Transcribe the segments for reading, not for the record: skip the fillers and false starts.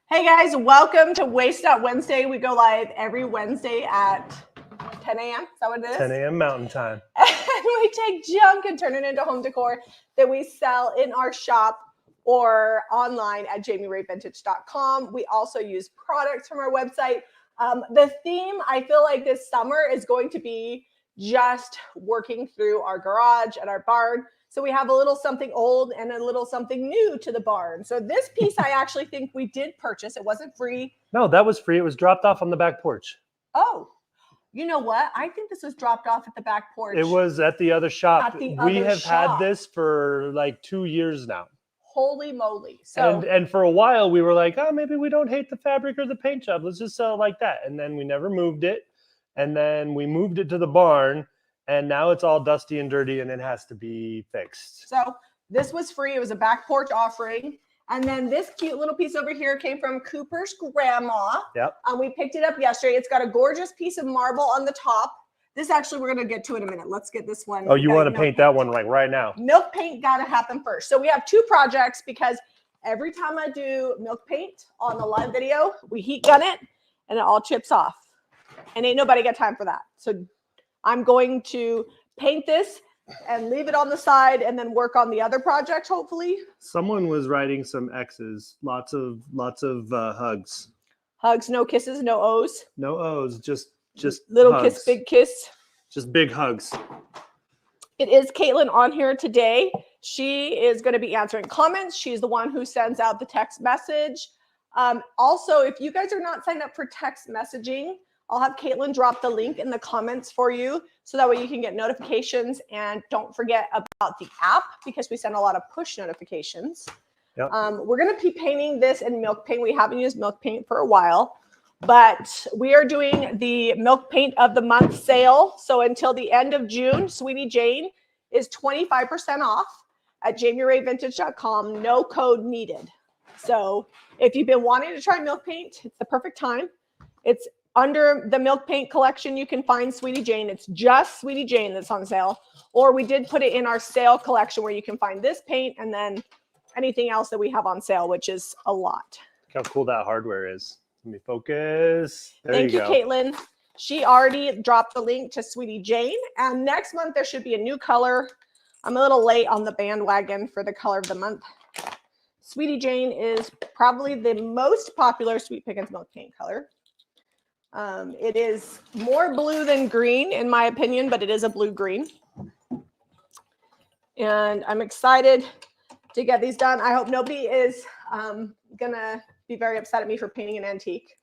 Hey guys, welcome to Waste Out Wednesday. We go live every Wednesday at 10 a.m. Is that what it is? 10 a.m. Mountain Time. And we take junk and turn it into home decor that we sell in our shop or online at jamierayvintage.com. We also use products from our website. The theme, I feel like this summer is going to be just working through our garage and our barn. So we have a little something old and a little something new to the barn. So this piece I actually think we did purchase. It wasn't free. No, that was free. It was dropped off on the back porch. Oh, you know what? I think this was dropped off at the back porch. It was at the other shop. At the we other have shop. had this for like 2 years now. Holy moly. So and for a while we were like, oh, maybe we don't hate the fabric or the paint job. Let's just sell it like that. And then we never moved it. And then we moved it to the barn. And now it's all dusty and dirty and it has to be fixed. So this was free. It was a back porch offering. And then this cute little piece over here came from Cooper's grandma. Yep. We picked it up yesterday. It's got a gorgeous piece of marble on the top. This actually, we're going to get to in a minute. Let's get this one. Oh, you want to paint that one like right now? Milk paint got to happen first. So we have two projects because every time I do milk paint on the live video, we heat gun it and it all chips off. And ain't nobody got time for that. So I'm going to paint this and leave it on the side and then work on the other project, hopefully. Someone was writing some X's. Lots of hugs. Hugs, no kisses, no O's. No O's, just little hugs. kiss, big kiss. Just big hugs. It is Caitlin on here today. She is going to be answering comments. She's the one who sends out the text message. Also, if you guys are not signed up for text messaging, I'll have Caitlin drop the link in the comments for you so that way you can get notifications. And don't forget about the app because we send a lot of push notifications. Yep. We're going to be painting this in milk paint. We haven't used milk paint for a while, but we are doing the milk paint of the month sale. So until the end of June, Sweetie Jane is 25% off at jamierayvintage.com. No code needed. So if you've been wanting to try milk paint, it's the perfect time. It's under the milk paint collection, you can find Sweetie Jane. It's just Sweetie Jane that's on sale. Or we did put it in our sale collection where you can find this paint and then anything else that we have on sale, which is a lot. Look how cool that hardware is. Let me focus. Thank you, Caitlin. She already dropped the link to Sweetie Jane. And next month, there should be a new color. I'm a little late on the bandwagon for the color of the month. Sweetie Jane is probably the most popular Sweet Pickins milk paint color. It is more blue than green, in my opinion, but it is a blue-green. And I'm excited to get these done. I hope nobody is going to be very upset at me for painting an antique.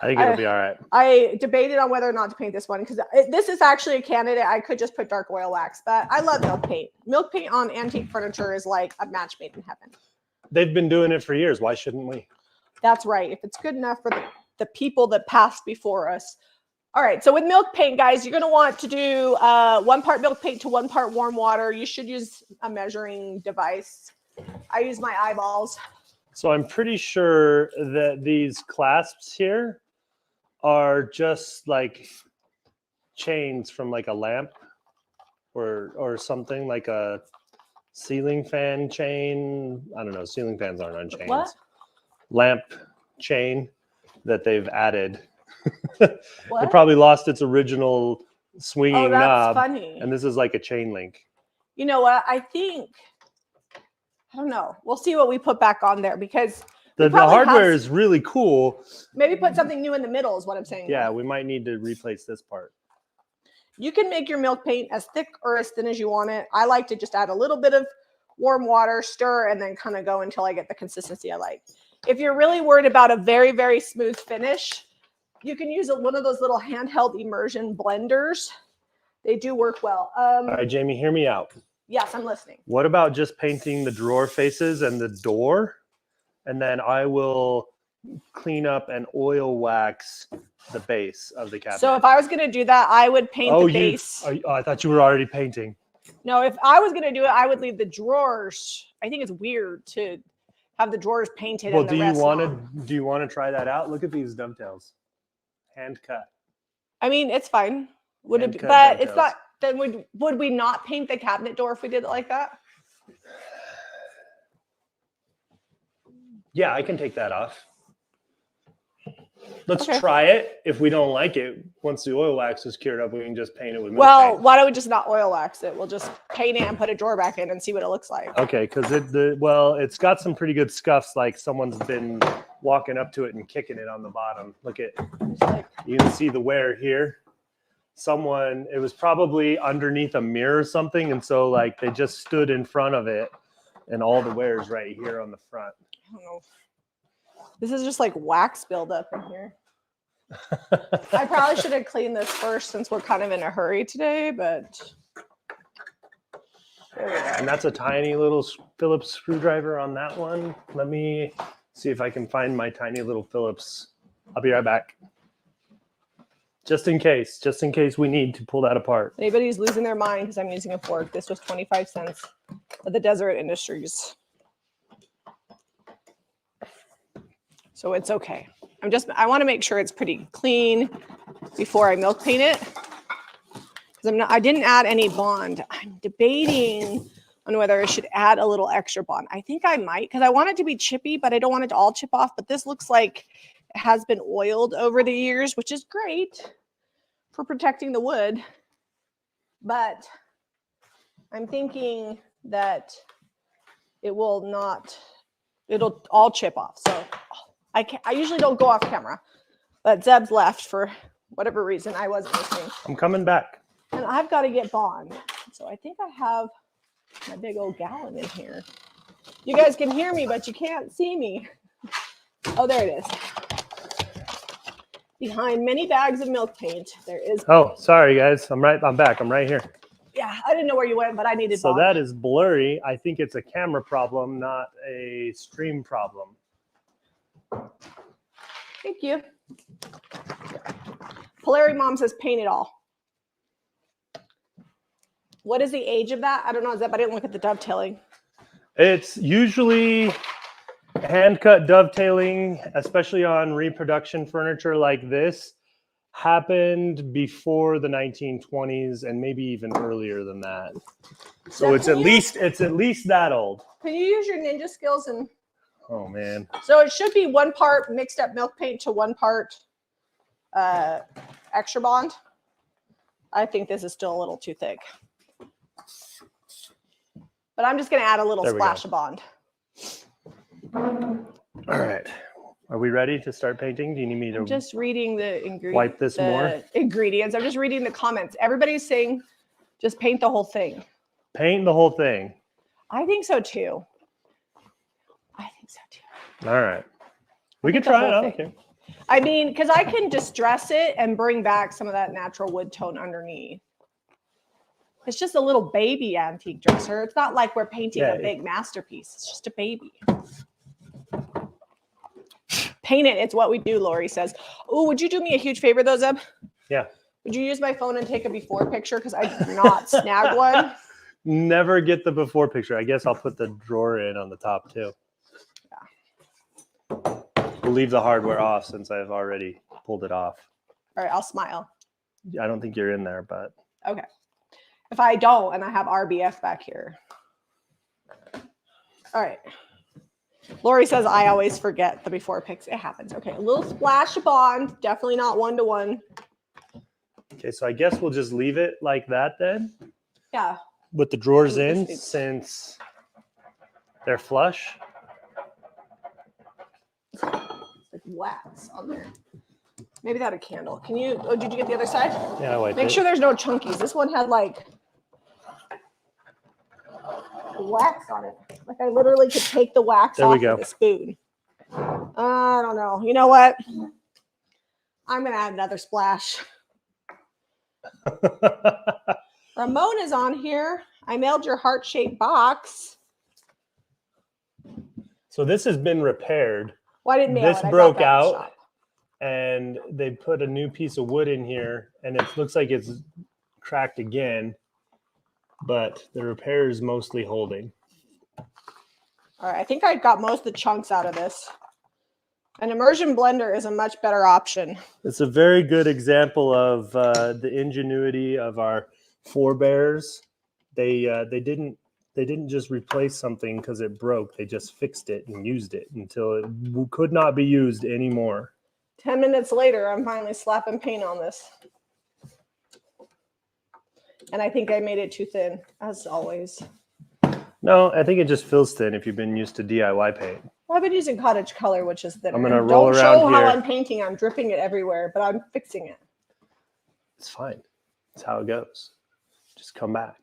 I think it'll be all right. I debated on whether or not to paint this one because this is actually a candidate. I could just put dark oil wax, but I love milk paint. Milk paint on antique furniture is like a match made in heaven. They've been doing it for years. Why shouldn't we? That's right. If it's good enough for the people that passed before us. All right. So with milk paint, guys, you're going to want to do 1 part milk paint to 1 part warm water. You should use a measuring device. I use my eyeballs. So I'm pretty sure that these clasps here are just like chains from like a lamp or something, like a ceiling fan chain. I don't know. Ceiling fans aren't on chains. What? Lamp chain that they've added. What? It probably lost its original swinging knob. Funny. And this is like a chain link. You know what? I don't know. We'll see what we put back on there because the hardware is really cool. Maybe put something new in the middle is what I'm saying. Yeah, we might need to replace this part. You can make your milk paint as thick or as thin as you want it. I like to just add a little bit of warm water, stir, and then kind of go until I get the consistency I like. If you're really worried about a very, very smooth finish, you can use one of those little handheld immersion blenders. They do work well. All right, Jamie, hear me out. Yes, I'm listening. What about just painting the drawer faces and the door? And then I will clean up and oil wax the base of the cabinet. So if I was going to do that, I would paint the base. I thought you were already painting. No, if I was going to do it, I would leave the drawers. I think it's weird to have the drawers painted. Well, do you want to try that out? Look at these dovetails, hand cut. I mean, it's fine. Would it? But it's not. Then would we not paint the cabinet door if we did it like that? Yeah, I can take that off. Let's Okay. try it. If we don't like it, once the oil wax is cured up, we can just paint it with milk Well, paint. why don't we just not oil wax it? We'll just paint it and put a drawer back in and see what it looks like. Okay, because it's got some pretty good scuffs, like someone's been walking up to it and kicking it on the bottom. Look at, you can see the wear here. It was probably underneath a mirror or something, and so like they just stood in front of it, and all the wear's right here on the front. I don't know. This is just like wax buildup in here. I probably should have cleaned this first since we're kind of in a hurry today, but there we go. And that's a tiny little Phillips screwdriver on that one. Let me see if I can find my tiny little Phillips. I'll be right back. Just in case we need to pull that apart. Anybody's losing their mind because I'm using a fork. This was 25 cents at the Deseret Industries. So it's okay. I want to make sure it's pretty clean before I milk paint it. Because I didn't add any bond. I'm debating on whether I should add a little extra bond. I think I might because I want it to be chippy, but I don't want it to all chip off. But this looks like it has been oiled over the years, which is great for protecting the wood. But I'm thinking that it'll all chip off. So I usually don't go off camera, but Zeb's left for whatever reason. I wasn't listening. I'm coming back. And I've got to get bond. So I think I have my big old gallon in here. You guys can hear me, but you can't see me. Oh, there it is. Behind many bags of milk paint, there is. Oh, sorry guys. I'm back. I'm right here. Yeah, I didn't know where you went, but I needed So bond. that is blurry. I think it's a camera problem, not a stream problem. Thank you. Polari Mom says paint it all. What is the age of that? I don't know, Zeb. I didn't look at the dovetailing. It's usually hand cut dovetailing, especially on reproduction furniture like this, happened before the 1920s and maybe even earlier than that. So it's at least that old. Can you use your ninja skills and? Oh man. So it should be 1 part mixed up milk paint to 1 part extra bond. I think this is still a little too thick. But I'm just going to add a little splash of bond. All right. Are we ready to start painting? Do you need me to just reading the ingredients? Wipe this more? Ingredients. I'm just reading the comments. Everybody's saying just paint the whole thing. Paint the whole thing. I think so too. All right. We can try it. I don't care. I mean, because I can distress it and bring back some of that natural wood tone underneath. It's just a little baby antique dresser. It's not like we're painting a big masterpiece. It's just a baby. Paint it. It's what we do, Lori says. Oh, would you do me a huge favor though, Zeb? Yeah. Would you use my phone and take a before picture? Because I did not snag one. Never get the before picture. I guess I'll put the drawer in on the top too. Yeah. We'll leave the hardware off since I've already pulled it off. All right, I'll smile. I don't think you're in there, but. Okay. If I don't, and I have RBF back here. All right. Lori says, I always forget the before pics. It happens. Okay, a little splash of bond. Definitely not 1-to-1. Okay, so I guess we'll just leave it like that then. Yeah. With the drawers in, since they're flush. It's like wax on there. Maybe that a candle. Can you, oh, did you get the other side? Yeah, I wiped Make sure there's no chunkies. This one had like wax on it. Like I literally could take the wax off with a spoon. I don't know. You know what? I'm going to add another splash. Ramon is on here. I mailed your heart-shaped box. So this has been repaired. Well, I didn't mail it. This broke out and they put a new piece of wood in here and it looks like it's cracked again, but the repair is mostly holding. All right, I think I got most of the chunks out of this. An immersion blender is a much better option. It's a very good example of the ingenuity of our forebears. They they didn't just replace something because it broke. They just fixed it and used it until it could not be used anymore. 10 minutes later, I'm finally slapping paint on this. And I think I made it too thin, as always. No, I think it just feels thin if you've been used to DIY paint. Well, I've been using cottage color, which is thinner. I'm going to roll around Don't show here. how I'm painting. I'm dripping it everywhere, but I'm fixing it. It's fine. It's how it goes. Just come back.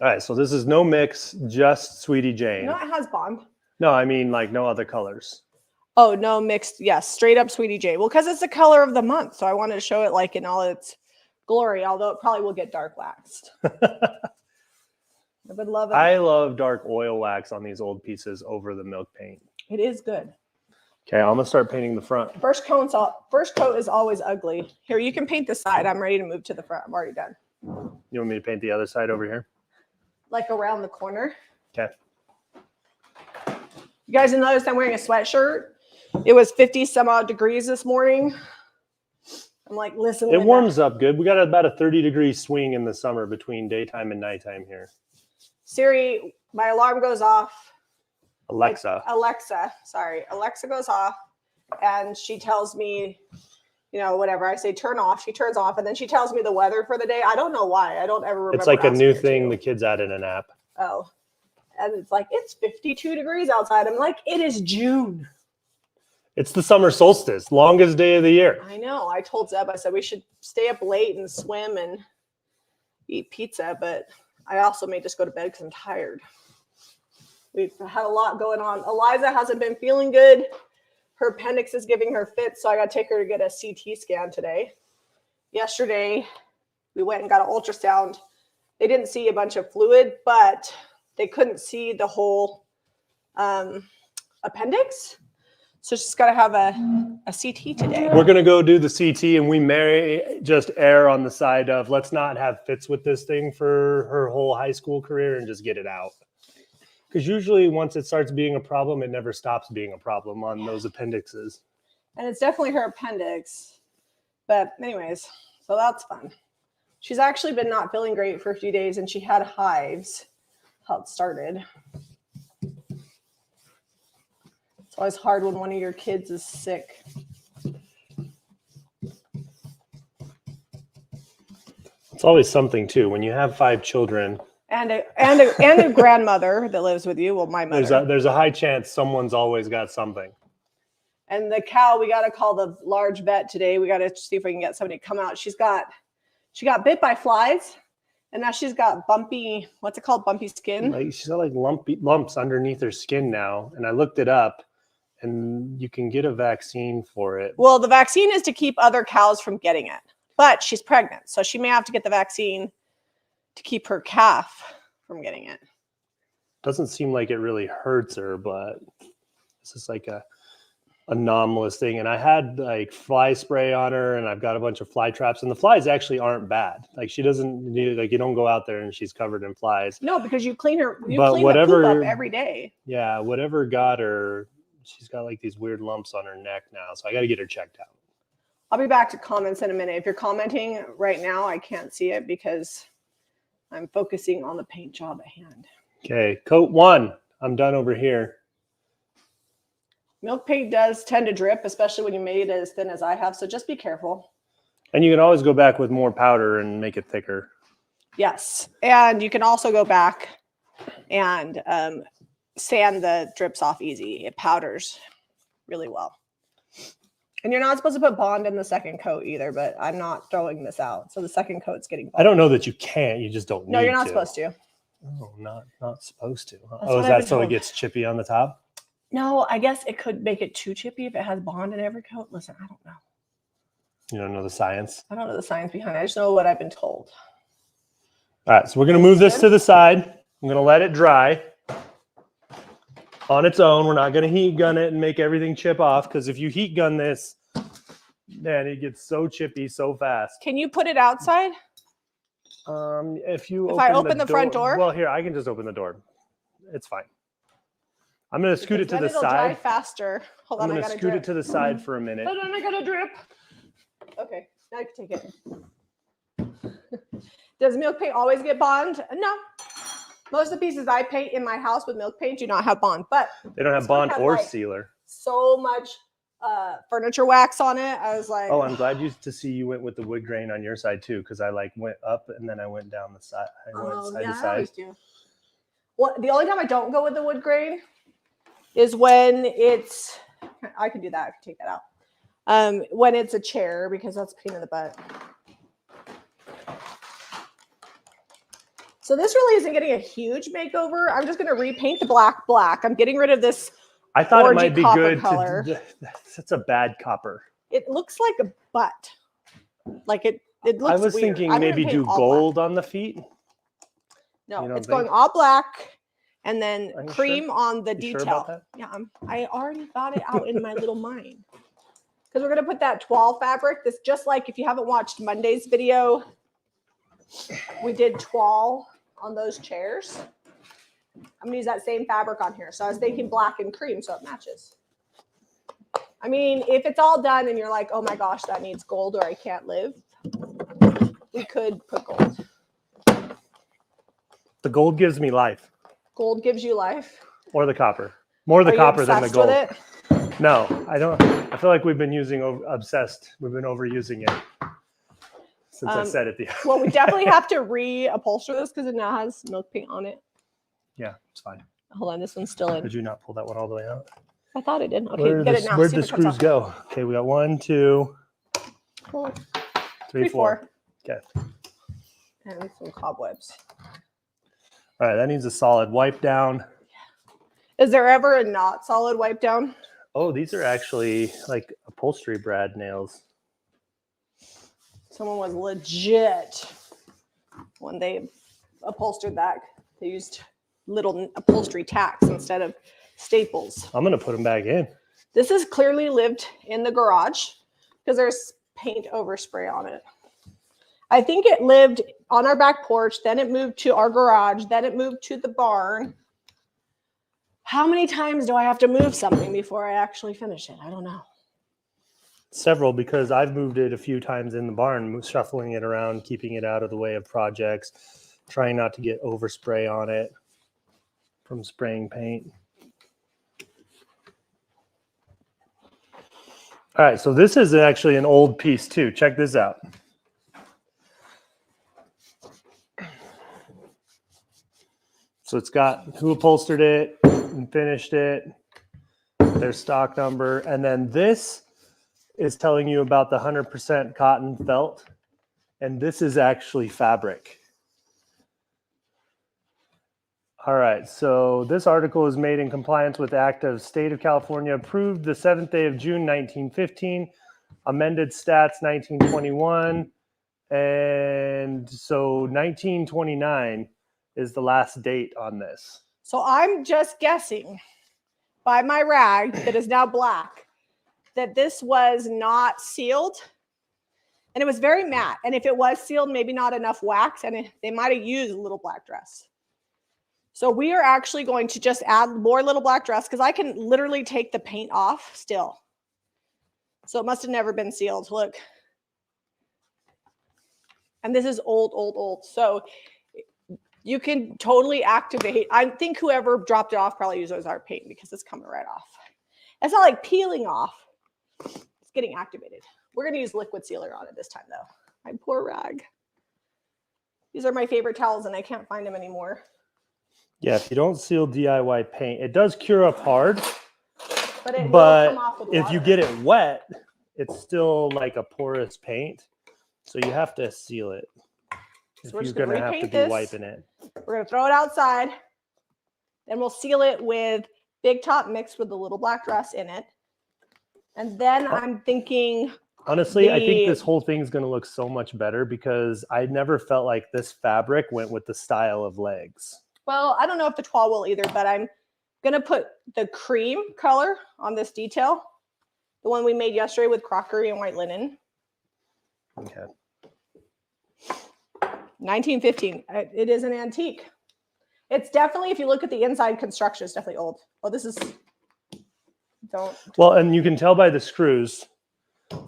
All right, so this is no mix, just Sweetie Jane. No, it has Bond. No, I mean like no other colors. Oh, no mixed. Yes, straight up Sweetie Jane. Well, because it's the color of the month, so I wanted to show it like in all its glory, although it probably will get dark waxed. I would love it. I love dark oil wax on these old pieces over the milk paint. It is good. Okay, I'm gonna start painting the front. First coat is always ugly. Here, you can paint the side. I'm ready to move to the front. I'm already done. You want me to paint the other side over here? Like around the corner. Okay. You guys noticed I'm wearing a sweatshirt. It was 50 some odd degrees this morning. I'm like, listen. It warms up good. We got about a 30-degree swing in the summer between daytime and nighttime here. Siri, my alarm goes off. Alexa goes off, and she tells me, whatever I say, turn off. She turns off, and then she tells me the weather for the day. I don't know why. I don't ever remember. It's like a new thing the kids added an app. Oh, and it's like, it's 52 degrees outside. I'm like, it is June. It's the summer solstice, longest day of the year. I know. I told Zeb, I said we should stay up late and swim and eat pizza, but I also may just go to bed because I'm tired. We've had a lot going on. Eliza hasn't been feeling good. Her appendix is giving her fits, so I got to take her to get a CT scan today. Yesterday, we went and got an ultrasound. They didn't see a bunch of fluid, but they couldn't see the whole appendix. So she's got to have a CT today. We're going to go do the CT, and we may just err on the side of let's not have fits with this thing for her whole high school career and just get it out. Because usually once it starts being a problem, it never stops being a problem on those appendixes. And it's definitely her appendix. But anyways, so that's fun. She's actually been not feeling great for a few days, and she had hives. How it started. It's always hard when one of your kids is sick. It's always something too. When you have 5 children and a grandmother that lives with you, well, my mother. There's a high chance someone's always got something. And the cow, we got to call the large vet today. We got to see if we can get somebody to come out. She got bit by flies, and now she's got bumpy, what's it called? Bumpy skin. Like she's got like lumps underneath her skin now, and I looked it up. And you can get a vaccine for it. Well, the vaccine is to keep other cows from getting it. But she's pregnant, so she may have to get the vaccine to keep her calf from getting it. Doesn't seem like it really hurts her, but this is like a anomalous thing. And I had like fly spray on her, and I've got a bunch of fly traps. And the flies actually aren't bad. Like she doesn't need, like you don't go out there and she's covered in flies. No, because you clean her. You but clean whatever, the poop up every day. Yeah, whatever got her. She's got like these weird lumps on her neck now, so I got to get her checked out. I'll be back to comments in a minute. If you're commenting right now, I can't see it because I'm focusing on the paint job at hand. Okay, coat 1. I'm done over here. Milk paint does tend to drip, especially when you made it as thin as I have, so just be careful. And you can always go back with more powder and make it thicker. Yes, and you can also go back and sand the drips off easy. It powders really well. And you're not supposed to put Bond in the second coat either, but I'm not throwing this out. So the second coat's getting Bond. I don't know that you can't. You just don't need to. No, you're not supposed to. Oh, not supposed to. That's is that so it gets chippy on the top? No, I guess it could make it too chippy if it has Bond in every coat. Listen, I don't know. You don't know the science? I don't know the science behind it. I just know what I've been told. All right, so we're going to move this to the side. I'm going to let it dry on its own. We're not going to heat gun it and make everything chip off, because if you heat gun this, man, it gets so chippy so fast. Can you put it outside? If I open the front door? Well, here, I can just open the door. It's fine. I'm going to scoot it to the it'll side. Dry faster. Hold on, I'm I going to gotta scoot drip. it to the side for a minute. Hold on, I got to drip. Okay, now you can take it. Does milk paint always get bond? No. Most of the pieces I paint in my house with milk paint do not have bond, but They don't have this one bond had, or like, sealer. so much furniture wax on it. I was like, Oh, I'm glad to see you went with the wood grain on your side too, because I like went up and then I went down the side. I went side to I side. always do. Well, the only time I don't go with the wood grain is when it's, I can do that. I can take that out. When it's a chair, because that's a pain in the butt. So this really isn't getting a huge makeover. I'm just going to repaint the black. I'm getting rid of this. I thought it orangey might be copper good color. That's a bad copper. It looks like a butt. Like it looks I was weird. thinking I'm gonna maybe paint do all gold on the feet. black. No, You don't it's going think? all black and then Are you cream sure? on the You detail. sure about that? Yeah, I already got it out in my little mind. Because we're going to put that toile fabric. This, just like if you haven't watched Monday's video, we did toile on those chairs. I'm going to use that same fabric on here. So I was thinking black and cream so it matches. I mean, if it's all done and you're like, oh my gosh, that needs gold or I can't live, we could put gold. The gold gives me life. Gold gives you life. Or the copper. More the Are you copper than the obsessed gold. with it? No, I don't. I feel like we've been obsessed. We've been overusing it since I said it. Well, we definitely have to reupholster this because it now has milk paint on it. Yeah, it's fine. Hold on, this one's still in. Did you not pull that one all the way out? I thought it did. Okay, get it now. Where'd See the if it comes screws off. go? Okay, we got 1, 2, 3, 4. Okay. And some cobwebs. All right, that needs a solid wipe down. Is there ever a not solid wipe down? Oh, these are actually like upholstery brad nails. Someone was legit when they upholstered that. They used little upholstery tacks instead of staples. I'm going to put them back in. This has clearly lived in the garage because there's paint overspray on it. I think it lived on our back porch, then it moved to our garage, then it moved to the barn. How many times do I have to move something before I actually finish it? I don't know. Several, because I've moved it a few times in the barn, shuffling it around, keeping it out of the way of projects, trying not to get overspray on it from spraying paint. All right, so this is actually an old piece too. Check this out. So it's got who upholstered it and finished it, their stock number, and then this is telling you about the 100% cotton felt, and this is actually fabric. All right, so this article is made in compliance with the Act of State of California, approved the 7th day of June, 1915, amended stats 1921, and so 1929 is the last date on this. So I'm just guessing by my rag that is now black that this was not sealed and it was very matte. And if it was sealed, maybe not enough wax, and they might have used a little black dress. So we are actually going to just add more little black dress because I can literally take the paint off still. So it must have never been sealed. Look. And this is old, old, old. So you can totally activate. I think whoever dropped it off probably used our paint because it's coming right off. It's not like peeling off. It's getting activated. We're going to use liquid sealer on it this time, though. My poor rag. These are my favorite towels, and I can't find them anymore. Yeah, if you don't seal DIY paint, it does cure up hard. But it will come off with water. If you get it wet, it's still like a porous paint. So you have to seal it. So we're If just you're going going to to have to repaint be this. wiping it. We're going to throw it outside. Then we'll seal it with Big Top mixed with the little black dress in it. And then I'm thinking... Honestly, I think this whole thing's going to look so much better because I never felt like this fabric went with the style of legs. Well, I don't know if the toile will either, but I'm going to put the cream color on this detail. The one we made yesterday with crockery and white linen. Okay. 1915. It is an antique. It's definitely, if you look at the inside construction, it's definitely old. Oh, this is... Don't... Well, and you can tell by the screws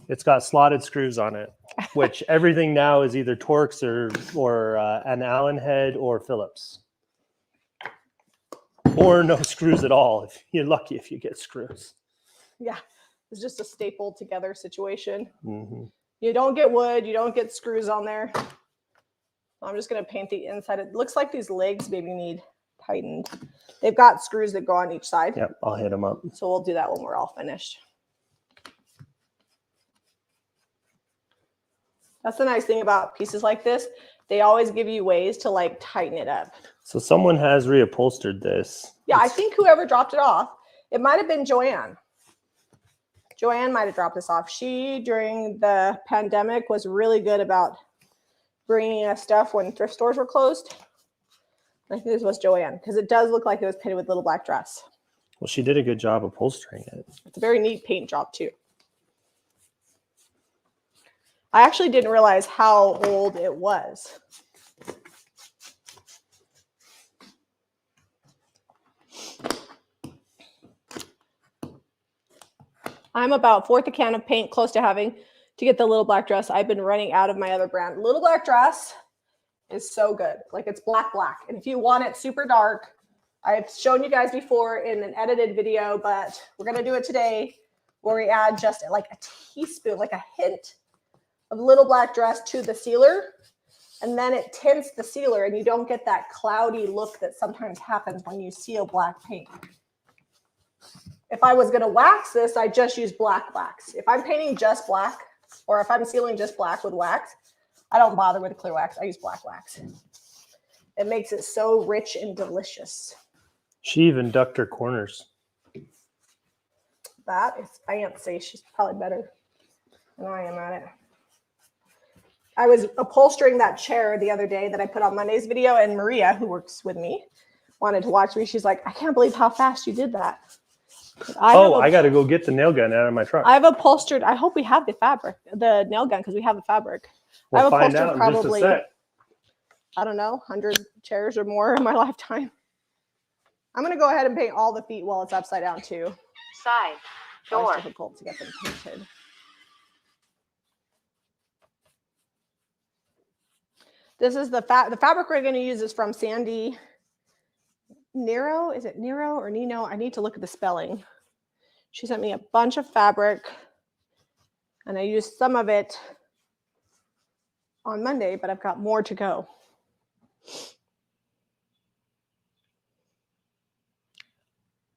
It's got slotted screws on it, which everything now is either Torx or an Allen head or Phillips. Or no screws at all. If you're lucky if you get screws. Yeah, it's just a stapled together situation. Mm-hmm. You don't get wood, you don't get screws on there. I'm just going to paint the inside. It looks like these legs maybe need tightened. They've got screws that go on each side. Yep, I'll hit them up. So we'll do that when we're all finished. That's the nice thing about pieces like this. They always give you ways to like tighten it up. So someone has reupholstered this. Yeah, I think whoever dropped it off, it might have been Joanne. Joanne might have dropped this off. She, during the pandemic, was really good about bringing us stuff when thrift stores were closed. I think this was Joanne, because it does look like it was painted with little black dress. Well, she did a good job upholstering it. It's a very neat paint job, too. I actually didn't realize how old it was. I'm about fourth a can of paint, close to having to get the little black dress. I've been running out of my other brand. Little black dress is so good. Like, it's black. And if you want it super dark, I've shown you guys before in an edited video, but we're going to do it today where we add just like a teaspoon, like a hint of little black dress to the sealer. And then it tints the sealer and you don't get that cloudy look that sometimes happens when you seal black paint. If I was going to wax this, I just use black wax. If I'm painting just black, or if I'm sealing just black with wax, I don't bother with clear wax. I use black wax. It makes it so rich and delicious. She even ducked her corners. That is fancy. She's probably better than I am at it. I was upholstering that chair the other day that I put on Monday's video, and Maria, who works with me, wanted to watch me. She's like, I can't believe how fast you did that. I got to go get the nail gun out of my truck. I've upholstered. I hope we have the fabric, the nail gun, because we have the fabric. We'll I've find upholstered out in probably, just a sec. I don't know, 100 chairs or more in my lifetime. I'm going to go ahead and paint all the feet while it's upside down, too. Side. Door. It's difficult to get them painted. This is the fabric we're going to use is from Sandy Nero. Is it Nero or Nino? I need to look at the spelling. She sent me a bunch of fabric, and I used some of it on Monday, but I've got more to go.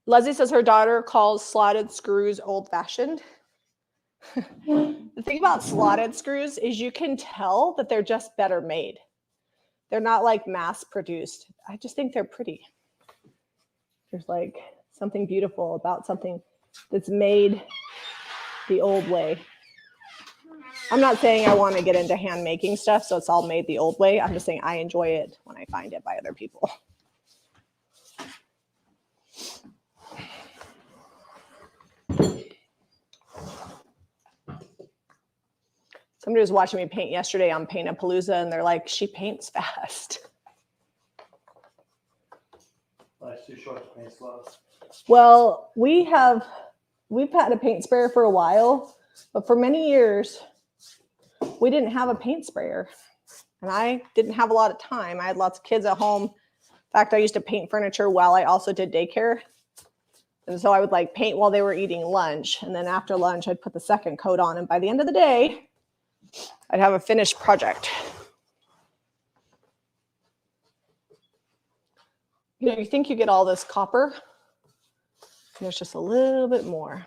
Leslie says her daughter calls slotted screws old-fashioned. The thing about slotted screws is you can tell that they're just better made. They're not like mass-produced. I just think they're pretty. There's like something beautiful about something that's made the old way. I'm not saying I want to get into hand making stuff, so it's all made the old way. I'm just saying I enjoy it when I find it by other people. Somebody was watching me paint yesterday on Paint-A-Palooza, and they're like, she paints fast. Life's too short to paint slow. Well, we've had a paint sprayer for a while, but for many years, we didn't have a paint sprayer. And I didn't have a lot of time. I had lots of kids at home. In fact, I used to paint furniture while I also did daycare. And so I would like paint while they were eating lunch. And then after lunch, I'd put the second coat on. And by the end of the day, I'd have a finished project. You know, you think you get all this copper, and there's just a little bit more.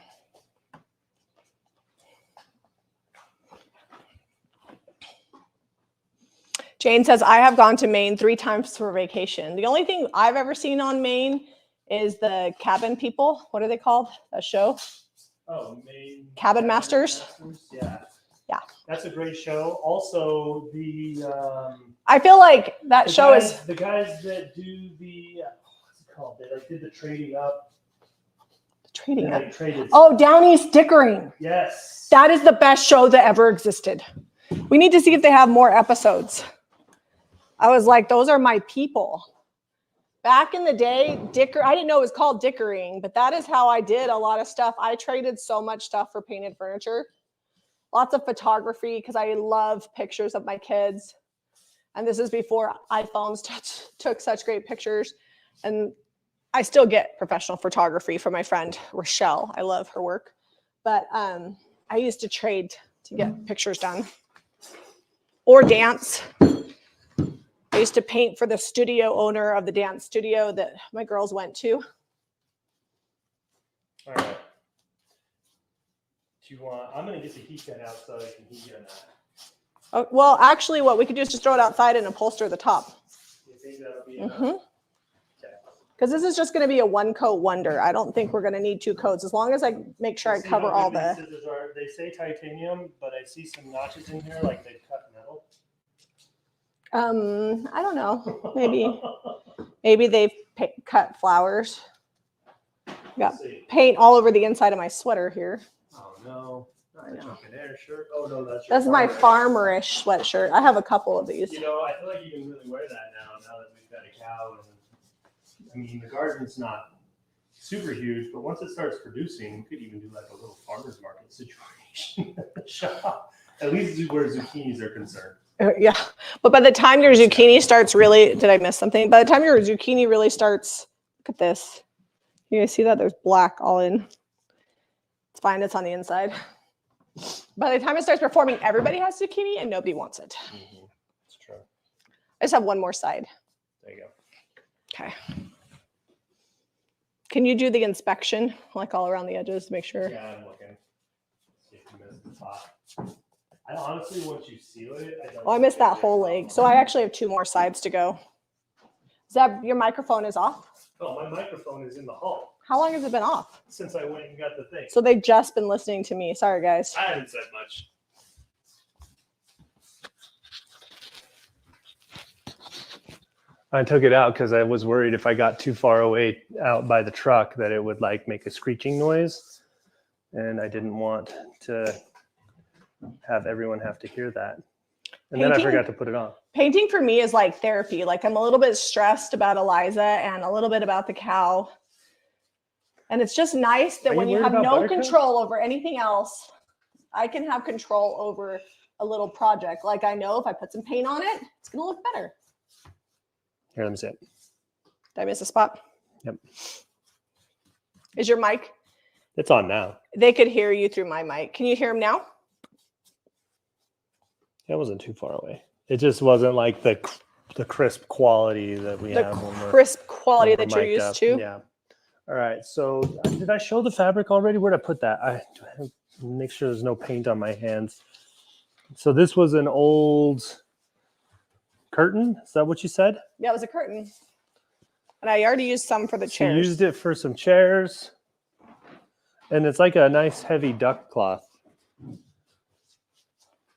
Jane says, I have gone to Maine 3 times for vacation. The only thing I've ever seen on Maine is the cabin people. What are they called? A show? Oh, Maine. Cabin Masters? Yeah. Yeah. That's a great show. Also, the I feel like that show is the guys that do the what's it called? They like did the trading up. trading up. Traded. Oh, Down East Dickering. Yes. That is the best show that ever existed. We need to see if they have more episodes. I was like, those are my people. Back in the day, I didn't know it was called dickering, but that is how I did a lot of stuff. I traded so much stuff for painted furniture. Lots of photography because I love pictures of my kids. And this is before iPhones took such great pictures. And I still get professional photography from my friend Rochelle. I love her work. But I used to trade to get pictures done. Or dance. I used to paint for the studio owner of the dance studio that my girls went to. All right. Do you want? I'm gonna get the heat gun out so I can heat gun that. Oh, well, actually, what we could do is just throw it outside and upholster the top. You think that'll be enough? Okay. Because this is just going to be a one coat wonder. I don't think we're going to need 2 coats as long as I make sure I See cover how all good the. these scissors are? They say titanium, but I see some notches in here like they cut metal. I don't know. Maybe they've cut flowers. Got paint all over the inside of my sweater here. Oh no. Not the Jump in Air shirt. Oh no, that's That's my farmerish sweatshirt. I have a couple of these. You know, I feel like you can really wear that now that we've got a cow. And, I mean, the garden's not super huge, but once it starts producing, you could even do like a little farmer's market situation at the shop. At least where zucchinis are concerned. Yeah. But by the time your zucchini starts really, did I miss something? By the time your zucchini really starts, look at this. You guys see that? There's black all in. It's fine. It's on the inside. By the time it starts performing, everybody has zucchini and nobody wants it. Mm-hmm. It's true. I just have one more side. There you go. Okay. Can you do the inspection, like all around the edges to make sure? Yeah, I'm looking. See if you missed the top. I honestly, once you seal it, I don't. Oh, I missed that whole leg. So I actually have 2 more sides to go. Is that your microphone is off? Oh, my microphone is in the hall How long has it been off? since I went and got the thing. So they've just been listening to me. Sorry, guys. I haven't said much. I took it out because I was worried if I got too far away out by the truck that it would like make a screeching noise. And I didn't want to have everyone have to hear that. And then I forgot to put it on. Painting for me is like therapy. Like I'm a little bit stressed about Eliza and a little bit about the cow. And it's just nice that when you have no control over anything else, I can have control over a little project. Like I know if I put some paint on it, it's going to look better. Here, let me see it. Did I miss a spot? Yep. Is your mic? It's on now. They could hear you through my mic. Can you hear him now? It wasn't too far away. It just wasn't like the crisp quality that we have. The crisp quality that you're used to. Yeah. All right. So did I show the fabric already? Where'd I put that? I make sure there's no paint on my hands. So this was an old curtain. Is that what you said? Yeah, it was a curtain. And I already used some for the So chairs. you used it for some chairs. And it's like a nice heavy duck cloth.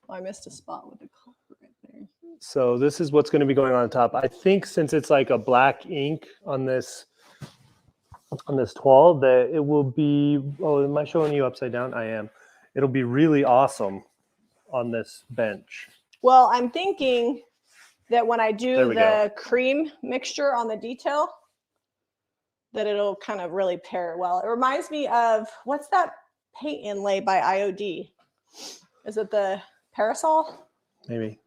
Oh, I missed a spot with the color right there. So this is what's going to be going on top. I think since it's like a black ink on this toile, that it will be, oh, am I showing you upside down? I am. It'll be really awesome on this bench. Well, I'm thinking that when I do the cream mixture on the detail, that it'll kind of really pair well. It reminds me of, what's that paint inlay by IOD? Is it the Parasol? Maybe.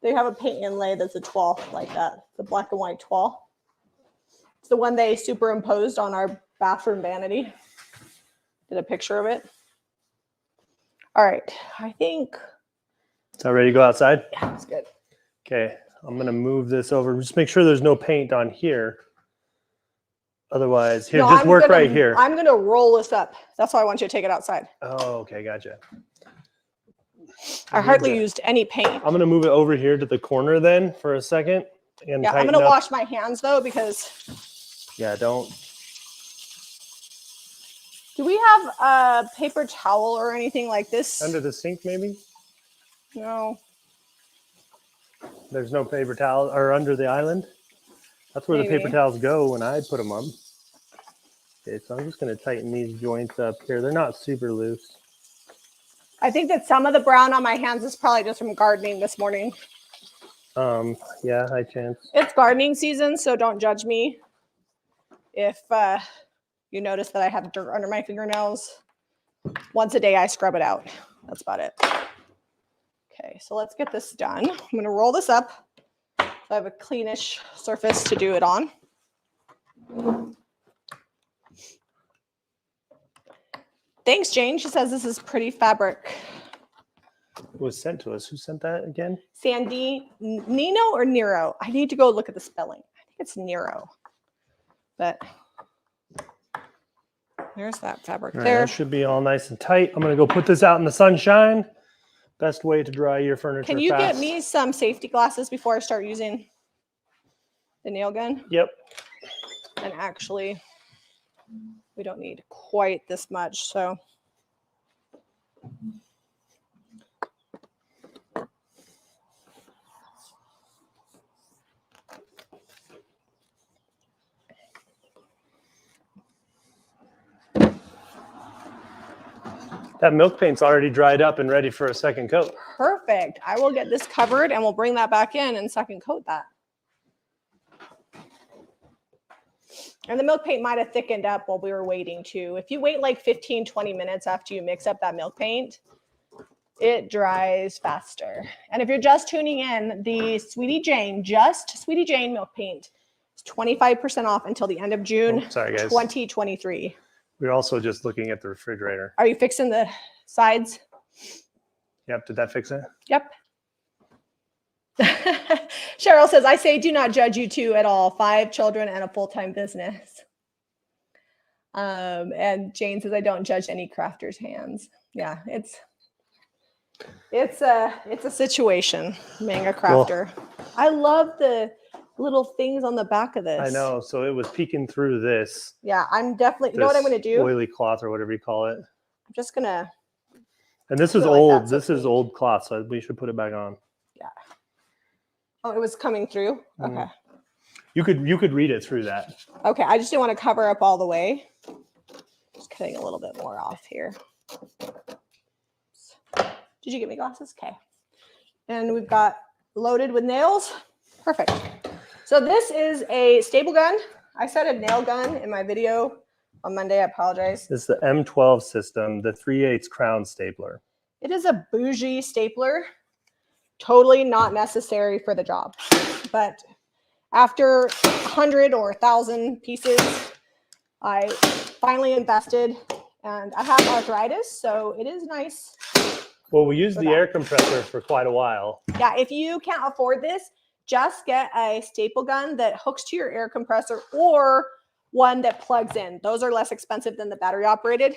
They have a paint inlay that's a toile like that, the black and white toile. It's the one they superimposed on our bathroom vanity. Did a picture of it. All right, I think. Is that ready to go outside? Yeah, that's good. Okay, I'm going to move this over. Just make sure there's no paint on here. Otherwise, here, no, just work right here. I'm going to roll this up. That's why I want you to take it outside. Oh, okay, gotcha. I hardly used any paint. I'm going to move it over here to the corner then for a second. And yeah, I'm going to wash my hands though because. Yeah, don't. Do we have a paper towel or anything like this? Under the sink, maybe? No. There's no paper towel or under the island? That's where the paper towels go when I put them on. Okay, so I'm just going to tighten these joints up here. They're not super loose. I think that some of the brown on my hands is probably just from gardening this morning. Yeah, high chance. It's gardening season, so don't judge me if you notice that I have dirt under my fingernails. Once a day, I scrub it out. That's about it. Okay, so let's get this done. I'm going to roll this up so I have a cleanish surface to do it on. Thanks, Jane. She says this is pretty fabric. It was sent to us. Who sent that again? Sandy, Nino or Nero? I need to go look at the spelling. I think it's Nero. But there's that fabric All right, there. that should be all nice and tight. I'm going to go put this out in the sunshine. Best way to dry your furniture Can you fast. get me some safety glasses before I start using the nail gun? Yep. And actually, we don't need quite this much, so. That milk paint's already dried up and ready for a second coat. Perfect. I will get this covered and we'll bring that back in and second coat that. And the milk paint might have thickened up while we were waiting too. If you wait like 15, 20 minutes after you mix up that milk paint, it dries faster. And if you're just tuning in, the Sweetie Jane milk paint is 25% off until the end of June, Oh, sorry, guys. 2023. We're also just looking at the refrigerator. Are you fixing the sides? Yep. Did that fix it? Yep. Cheryl says, I say do not judge you two at all. 5 children and a full-time business. And Jane says, I don't judge any crafter's hands. Yeah, it's a situation being a crafter. Well, I love the little things on the back of this. I know. So it was peeking through this. Yeah, I'm definitely, you know what I'm going to do? Oily cloth or whatever you call it. I'm just going to. And this is old. Like this is old cloth, so we should put it back on. Yeah. Oh, it was coming through? Okay. You could read it through that. Okay, I just didn't want to cover up all the way. Just cutting a little bit more off here. Did you get me glasses? Okay. And we've got loaded with nails. Perfect. So this is a staple gun. I said a nail gun in my video on Monday. I apologize. It's the M12 system, the 3/8 crown stapler. It is a bougie stapler. Totally not necessary for the job. But after 100 or 1,000 pieces, I finally invested. And I have arthritis, so it is nice. Well, we used the air compressor for quite a while. Yeah, if you can't afford this, just get a staple gun that hooks to your air compressor or one that plugs in. Those are less expensive than the battery operated.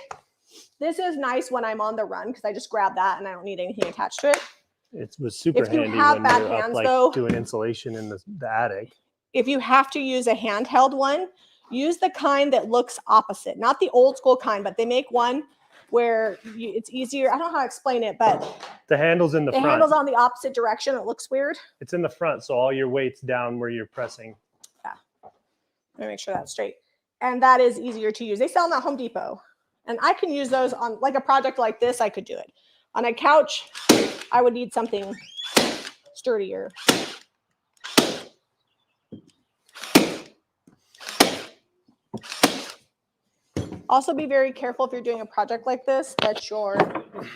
This is nice when I'm on the run because I just grab that and I don't need anything attached to it. It was super handy when you're up, like doing insulation in the attic. If you have to use a handheld one, use the kind that looks opposite. Not the old school kind, but they make one where it's easier. I don't know how to explain it, but the handle's in the front. The handle's on the opposite direction. It looks weird. It's in the front, so all your weight's down where you're pressing. Yeah. Let me make sure that's straight. And that is easier to use. They sell them at Home Depot. And I can use those on like a project like this. I could do it. On a couch, I would need something sturdier. Also be very careful if you're doing a project like this that your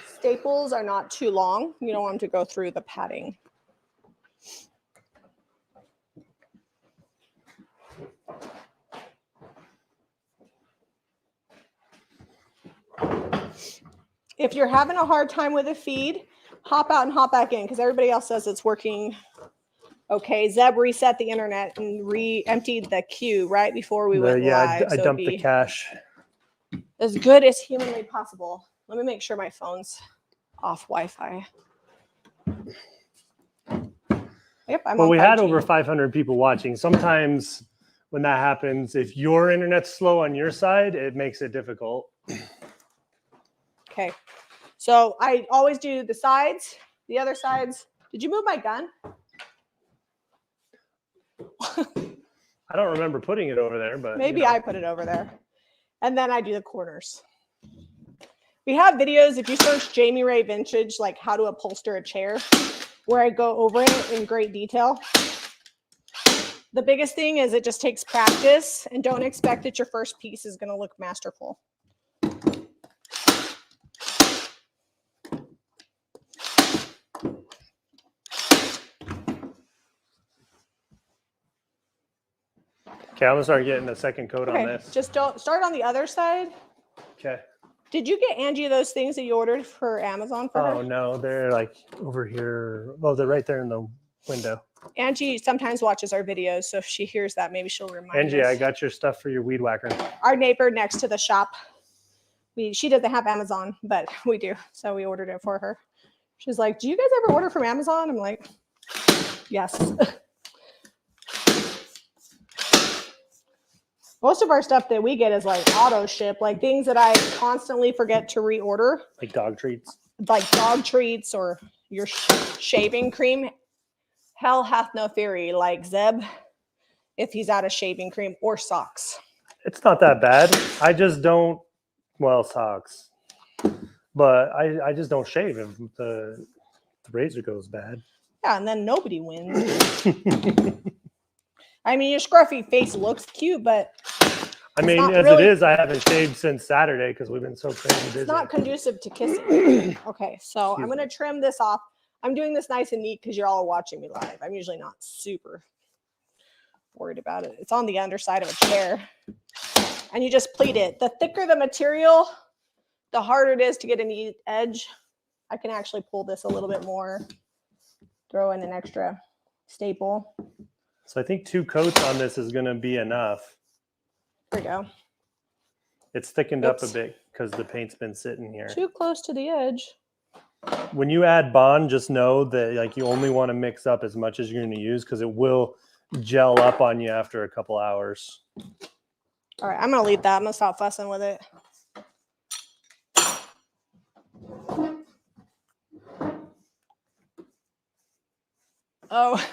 staples are not too long. You don't want them to go through the padding. If you're having a hard time with a feed, hop out and hop back in because everybody else says it's working okay. Zeb reset the internet and re-emptied the queue right before we went live. I dumped the cache. As good as humanly possible. Let me make sure my phone's off Wi-Fi. Yep, I'm on we 5G. had over 500 people watching. Sometimes when that happens, if your internet's slow on your side, it makes it difficult. Okay, so I always do the sides, the other sides. Did you move my gun? I don't remember putting it over there, but maybe I put it over there. And then I do the corners. We have videos, if you search Jamie Ray Vintage, like how to upholster a chair, where I go over it in great detail. The biggest thing is it just takes practice and don't expect that your first piece is going to look masterful. Okay, I'm gonna start getting a second coat on Okay, this. just don't start on the other side. Okay. Did you get Angie those things that you ordered for Amazon for Oh her? no, they're like over here. Oh, they're right there in the window. Angie sometimes watches our videos, so if she hears that, maybe she'll remind Angie, us. I got your stuff for your weed whacker. Our neighbor next to the shop. She doesn't have Amazon, but we do, so we ordered it for her. She's like, "Do you guys ever order from Amazon?" I'm like, "Yes." Most of our stuff that we get is like auto ship, like things that I constantly forget to reorder, Like dog treats. like dog treats or your shaving cream. Hell hath no fury like Zeb if he's out of shaving cream or socks. It's not that bad. I just don't. Well, socks. But I just don't shave if the razor goes bad. Yeah, and then nobody wins. I mean, your scruffy face looks cute, but I mean, not as really- it is, I haven't shaved since Saturday because we've been so crazy busy. it's not conducive to kissing. Okay, so I'm Excuse going to trim this off. I'm doing this nice and neat because you're all watching me live. I'm usually not super worried about it. It's on the underside of a chair. And you just pleat it. The thicker the material, the harder it is to get a neat edge. I can actually pull this a little bit more, throw in an extra staple. So I think 2 coats on this is going to be enough. There we go. It's thickened up a Oops. bit because the paint's been sitting here. Too close to the edge. When you add Bond, just know that like you only want to mix up as much as you're going to use because it will gel up on you after a couple hours. All right, I'm going to leave that. I'm going to stop fussing with it. Oh,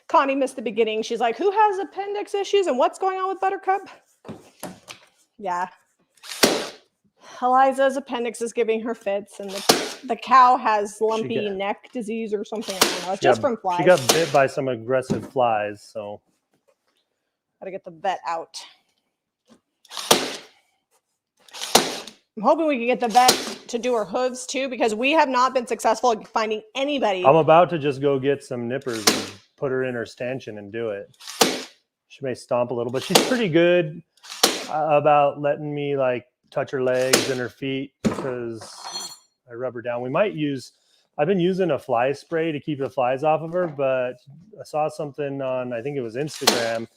Connie missed the beginning. She's like, who has appendix issues and what's going on with Buttercup? Yeah. Eliza's appendix is giving her fits, and the cow has lumpy got- neck disease or something. I don't know. It's She just got- from flies. She got bit by some aggressive flies, so Gotta get the vet out. I'm hoping we can get the vet to do her hooves too, because we have not been successful at finding anybody. I'm about to just go get some nippers and put her in her stanchion and do it. She may stomp a little, but she's pretty good about letting me like touch her legs and her feet because I rub her down. I've been using a fly spray to keep the flies off of her, but I saw something on, I think it was Instagram.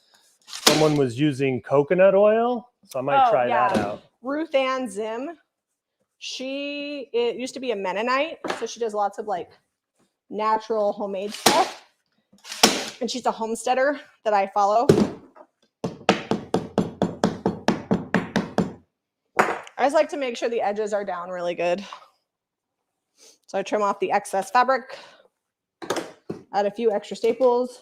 Someone was using coconut oil, so I might try that out. Ruth Ann Zim. It used to be a Mennonite, so she does lots of like natural homemade stuff. And she's a homesteader that I follow. I just like to make sure the edges are down really good. So I trim off the excess fabric, add a few extra staples.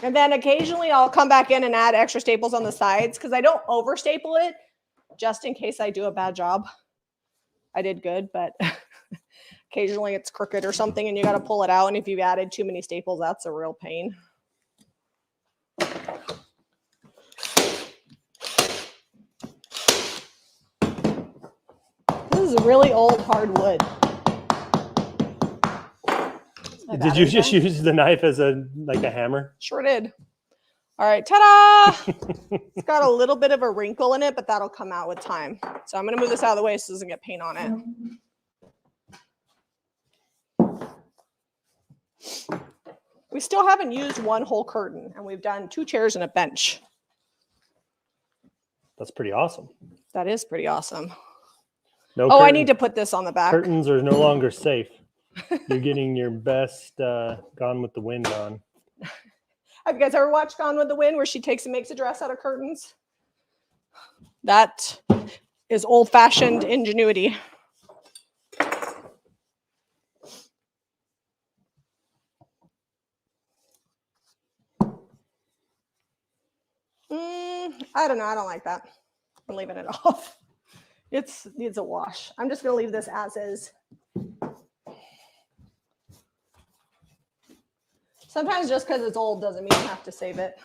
And then occasionally I'll come back in and add extra staples on the sides because I don't over staple it just in case I do a bad job. I did good, but occasionally it's crooked or something and you got to pull it out. And if you've added too many staples, that's a real pain. This is really old hardwood. Did you just use the knife as a hammer? Sure did. All right, ta-da! It's got a little bit of a wrinkle in it, but that'll come out with time. So I'm going to move this out of the way so it doesn't get paint on it. We still haven't used one whole curtain, and we've done 2 chairs and a bench. That's pretty awesome. That is pretty awesome. No I need to put this on the back. Curtains are no longer safe. You're getting your best Gone with the Wind on. Have you guys ever watched Gone with the Wind where she takes and makes a dress out of curtains? That is old-fashioned ingenuity. I don't know. I don't like that. I'm leaving it off. It needs a wash. I'm just going to leave this as is. Sometimes just because it's old doesn't mean you have to save it.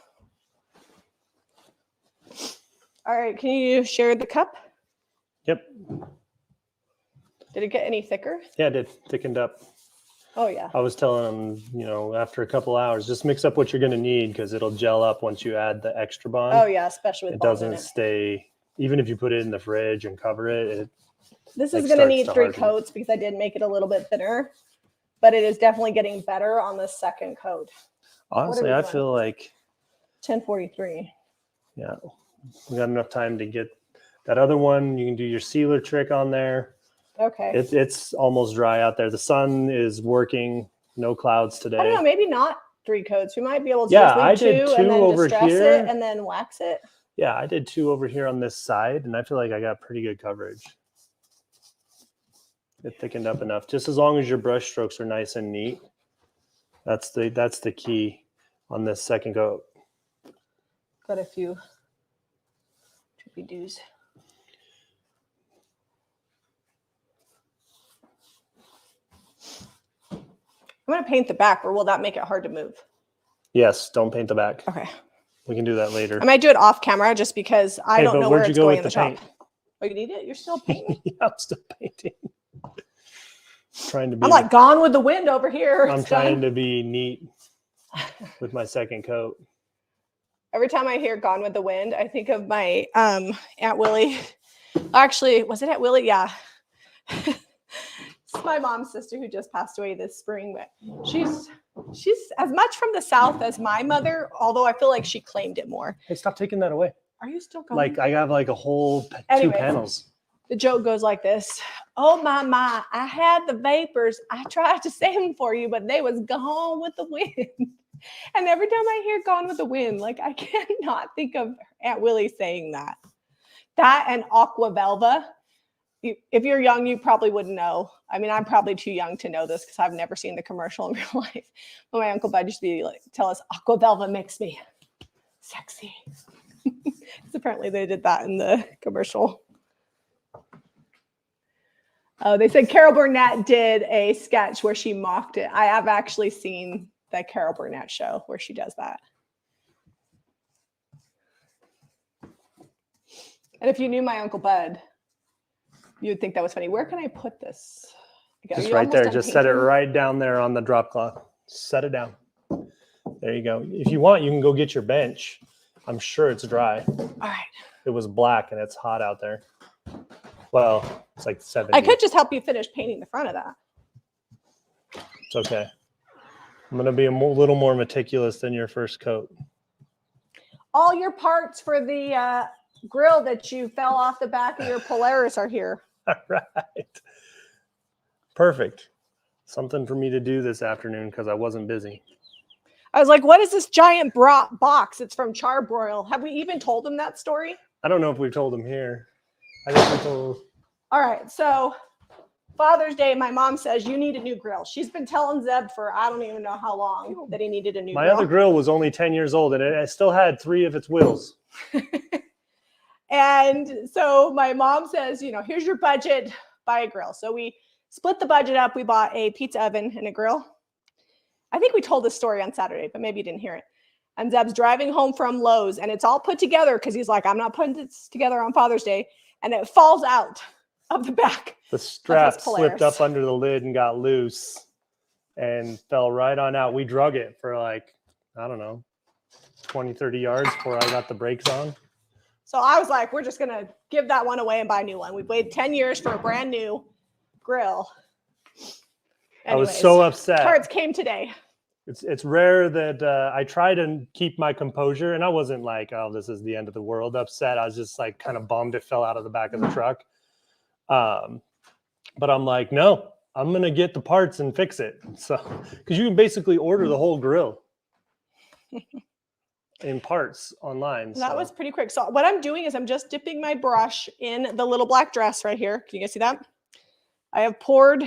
All right, can you share the cup? Yep. Did it get any thicker? Yeah, it did. Thickened up. Oh yeah. I was telling them, after a couple hours, just mix up what you're going to need because it'll gel up once you add the extra bond. Oh yeah, especially with It bond doesn't in it. stay, even if you put it in the fridge and cover it. This like, is going to starts need to 3 harden. coats because I did make it a little bit thinner, but it is definitely getting better on the second coat. Honestly, we I doing? feel like, 1043. yeah, we got enough time to get that other one. You can do your sealer trick on there. Okay. It's almost dry out there. The sun is working. No clouds today. I don't know. Maybe not 3 coats. We might be able to Yeah, just leave I did 2 and 2 then over distress here. it and then wax it. Yeah, I did 2 over here on this side, and I feel like I got pretty good coverage. It thickened up enough. Just as long as your brush strokes are nice and neat. That's the key on this second coat. Got a few trippy doos. I'm going to paint the back, or will that make it hard to move? Yes, don't paint the back. Okay. We can do that later. I might do it off camera just because I don't know where it's going in the shop. Oh, you need it? You're still painting? Yeah, I'm still painting. I'm like Gone with the Wind over here. I'm trying to be neat with my second coat. Every time I hear Gone with the Wind, I think of my Aunt Willie. Actually, was it Aunt Willie? Yeah. It's my mom's sister who just passed away this spring, but she's as much from the South as my mother, although I feel like she claimed it more. Hey, stop taking that away. Are you still going? Like, I have like a whole 2 Anyways, panels. The joke goes like this. Oh my, I had the vapors. I tried to save them for you, but they was gone with the wind. And every time I hear Gone with the Wind, like I cannot think of Aunt Willie saying that. That and Aqua Velva. If you're young, you probably wouldn't know. I mean, I'm probably too young to know this because I've never seen the commercial in real life. But my Uncle Bud used to be like, tell us, Aqua Velva makes me sexy. Because apparently they did that in the commercial. They said Carol Burnett did a sketch where she mocked it. I have actually seen the Carol Burnett show where she does that. And if you knew my Uncle Bud, you would think that was funny. Where can I put this? Just right there. Just set it right down there on the drop cloth. Set it down. There you go. If you want, you can go get your bench. I'm sure it's dry. All right. It was black and it's hot out there. Well, it's like 70. I could just help you finish painting the front of that. It's okay. I'm going to be a little more meticulous than your first coat. All your parts for the grill that you fell off the back of your Polaris are here. All right. Perfect. Something for me to do this afternoon because I wasn't busy. I was like, what is this giant box? It's from Charbroil. Have we even told them that story? I don't know if we've told them here. I think we told. All right. So Father's Day, my mom says you need a new grill. She's been telling Zeb for I don't even know how long that he needed a new grill. My other grill was only 10 years old and it still had 3 of its wheels. And so my mom says, here's your budget, buy a grill. So we split the budget up. We bought a pizza oven and a grill. I think we told this story on Saturday, but maybe you didn't hear it. And Zeb's driving home from Lowe's and it's all put together because he's like, I'm not putting this together on Father's Day. And it falls out of the back. The strap slipped up under the lid and got loose and fell right on out. We drug it for like, I don't know, 20, 30 yards before I got the brakes on. So I was like, we're just going to give that one away and buy a new one. We've waited 10 years for a brand new grill. Anyways, I was so upset. Parts came today. It's rare that I try to keep my composure, and I wasn't like, oh, this is the end of the world upset. I was just like kind of bummed it fell out of the back of the truck. But I'm like, no, I'm going to get the parts and fix it. So, because you can basically order the whole grill in parts online. That was pretty quick. So what I'm doing is I'm just dipping my brush in the little black dress right here. Can you guys see that? I have poured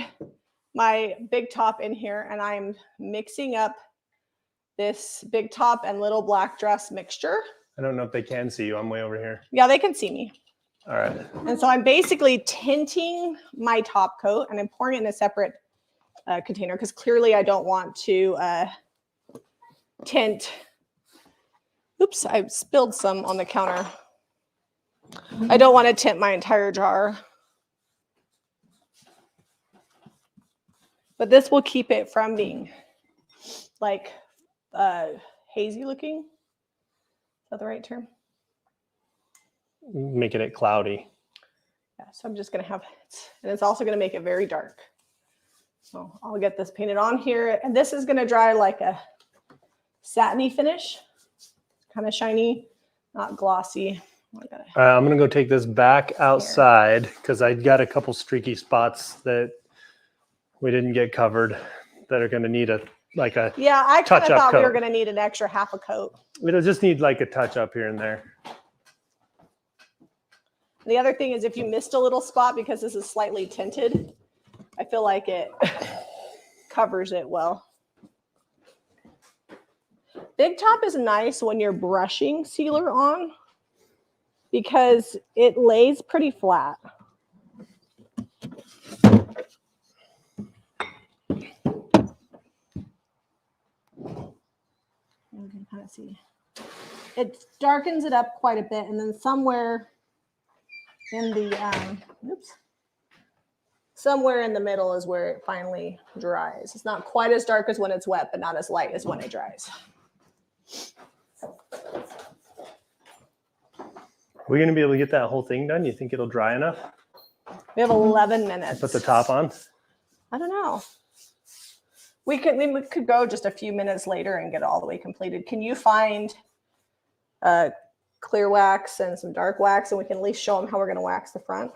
my big top in here and I'm mixing up this big top and little black dress mixture. I don't know if they can see you. I'm way over here. Yeah, they can see me. All right. And so I'm basically tinting my top coat and I'm pouring it in a separate container because clearly I don't want to tint. Oops, I spilled some on the counter. I don't want to tint my entire jar. But this will keep it from being like hazy looking. Is that the right term? Making it cloudy. Yeah, so I'm just going to have it. And it's also going to make it very dark. So I'll get this painted on here. And this is going to dry like a satiny finish. Kind of shiny, not glossy. I'm going to go take this back outside because I got a couple streaky spots that we didn't get covered that are going to need a yeah, I kind of thought coat. we were going to need an extra half a coat. It'll just need like a touch up here and there. The other thing is if you missed a little spot because this is slightly tinted, I feel like it covers it well. Big Top is nice when you're brushing sealer on because it lays pretty flat. You can kind of see. It darkens it up quite a bit, and then somewhere in the somewhere in the middle is where it finally dries. It's not quite as dark as when it's wet, but not as light as when it dries. We're going to be able to get that whole thing done? You think it'll dry enough? We have 11 minutes. Put the top on? I don't know. We could go just a few minutes later and get it all the way completed. Can you find clear wax and some dark wax, and we can at least show them how we're going to wax the front?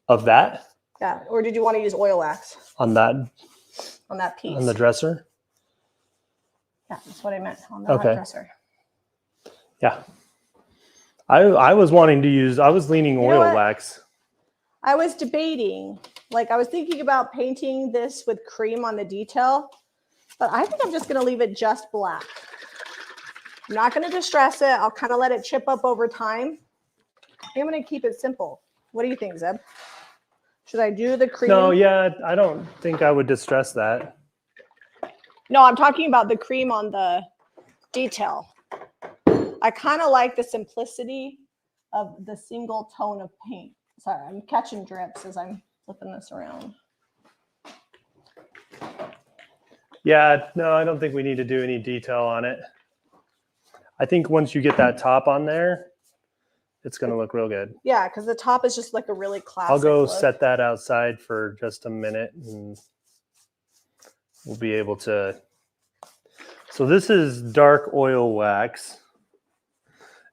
Of that? Yeah. Or did you want to use oil wax? On that piece? On the dresser? Yeah, that's what I meant. On the dresser. Yeah. I was wanting to use, I was leaning oil wax. I was debating, like I was thinking about painting this with cream on the detail, but I think I'm just going to leave it just black. I'm not going to distress it. I'll kind of let it chip up over time. I think I'm going to keep it simple. What do you think, Zeb? Should I do the cream? No, yeah, I don't think I would distress that. No, I'm talking about the cream on the detail. I kind of like the simplicity of the single tone of paint. Sorry, I'm catching drips as I'm flipping this around. Yeah, no, I don't think we need to do any detail on it. I think once you get that top on there, it's going to look real good. Yeah, because the top is just like a really classic I'll go look. set that outside for just a minute and we'll be able to. So this is dark oil wax.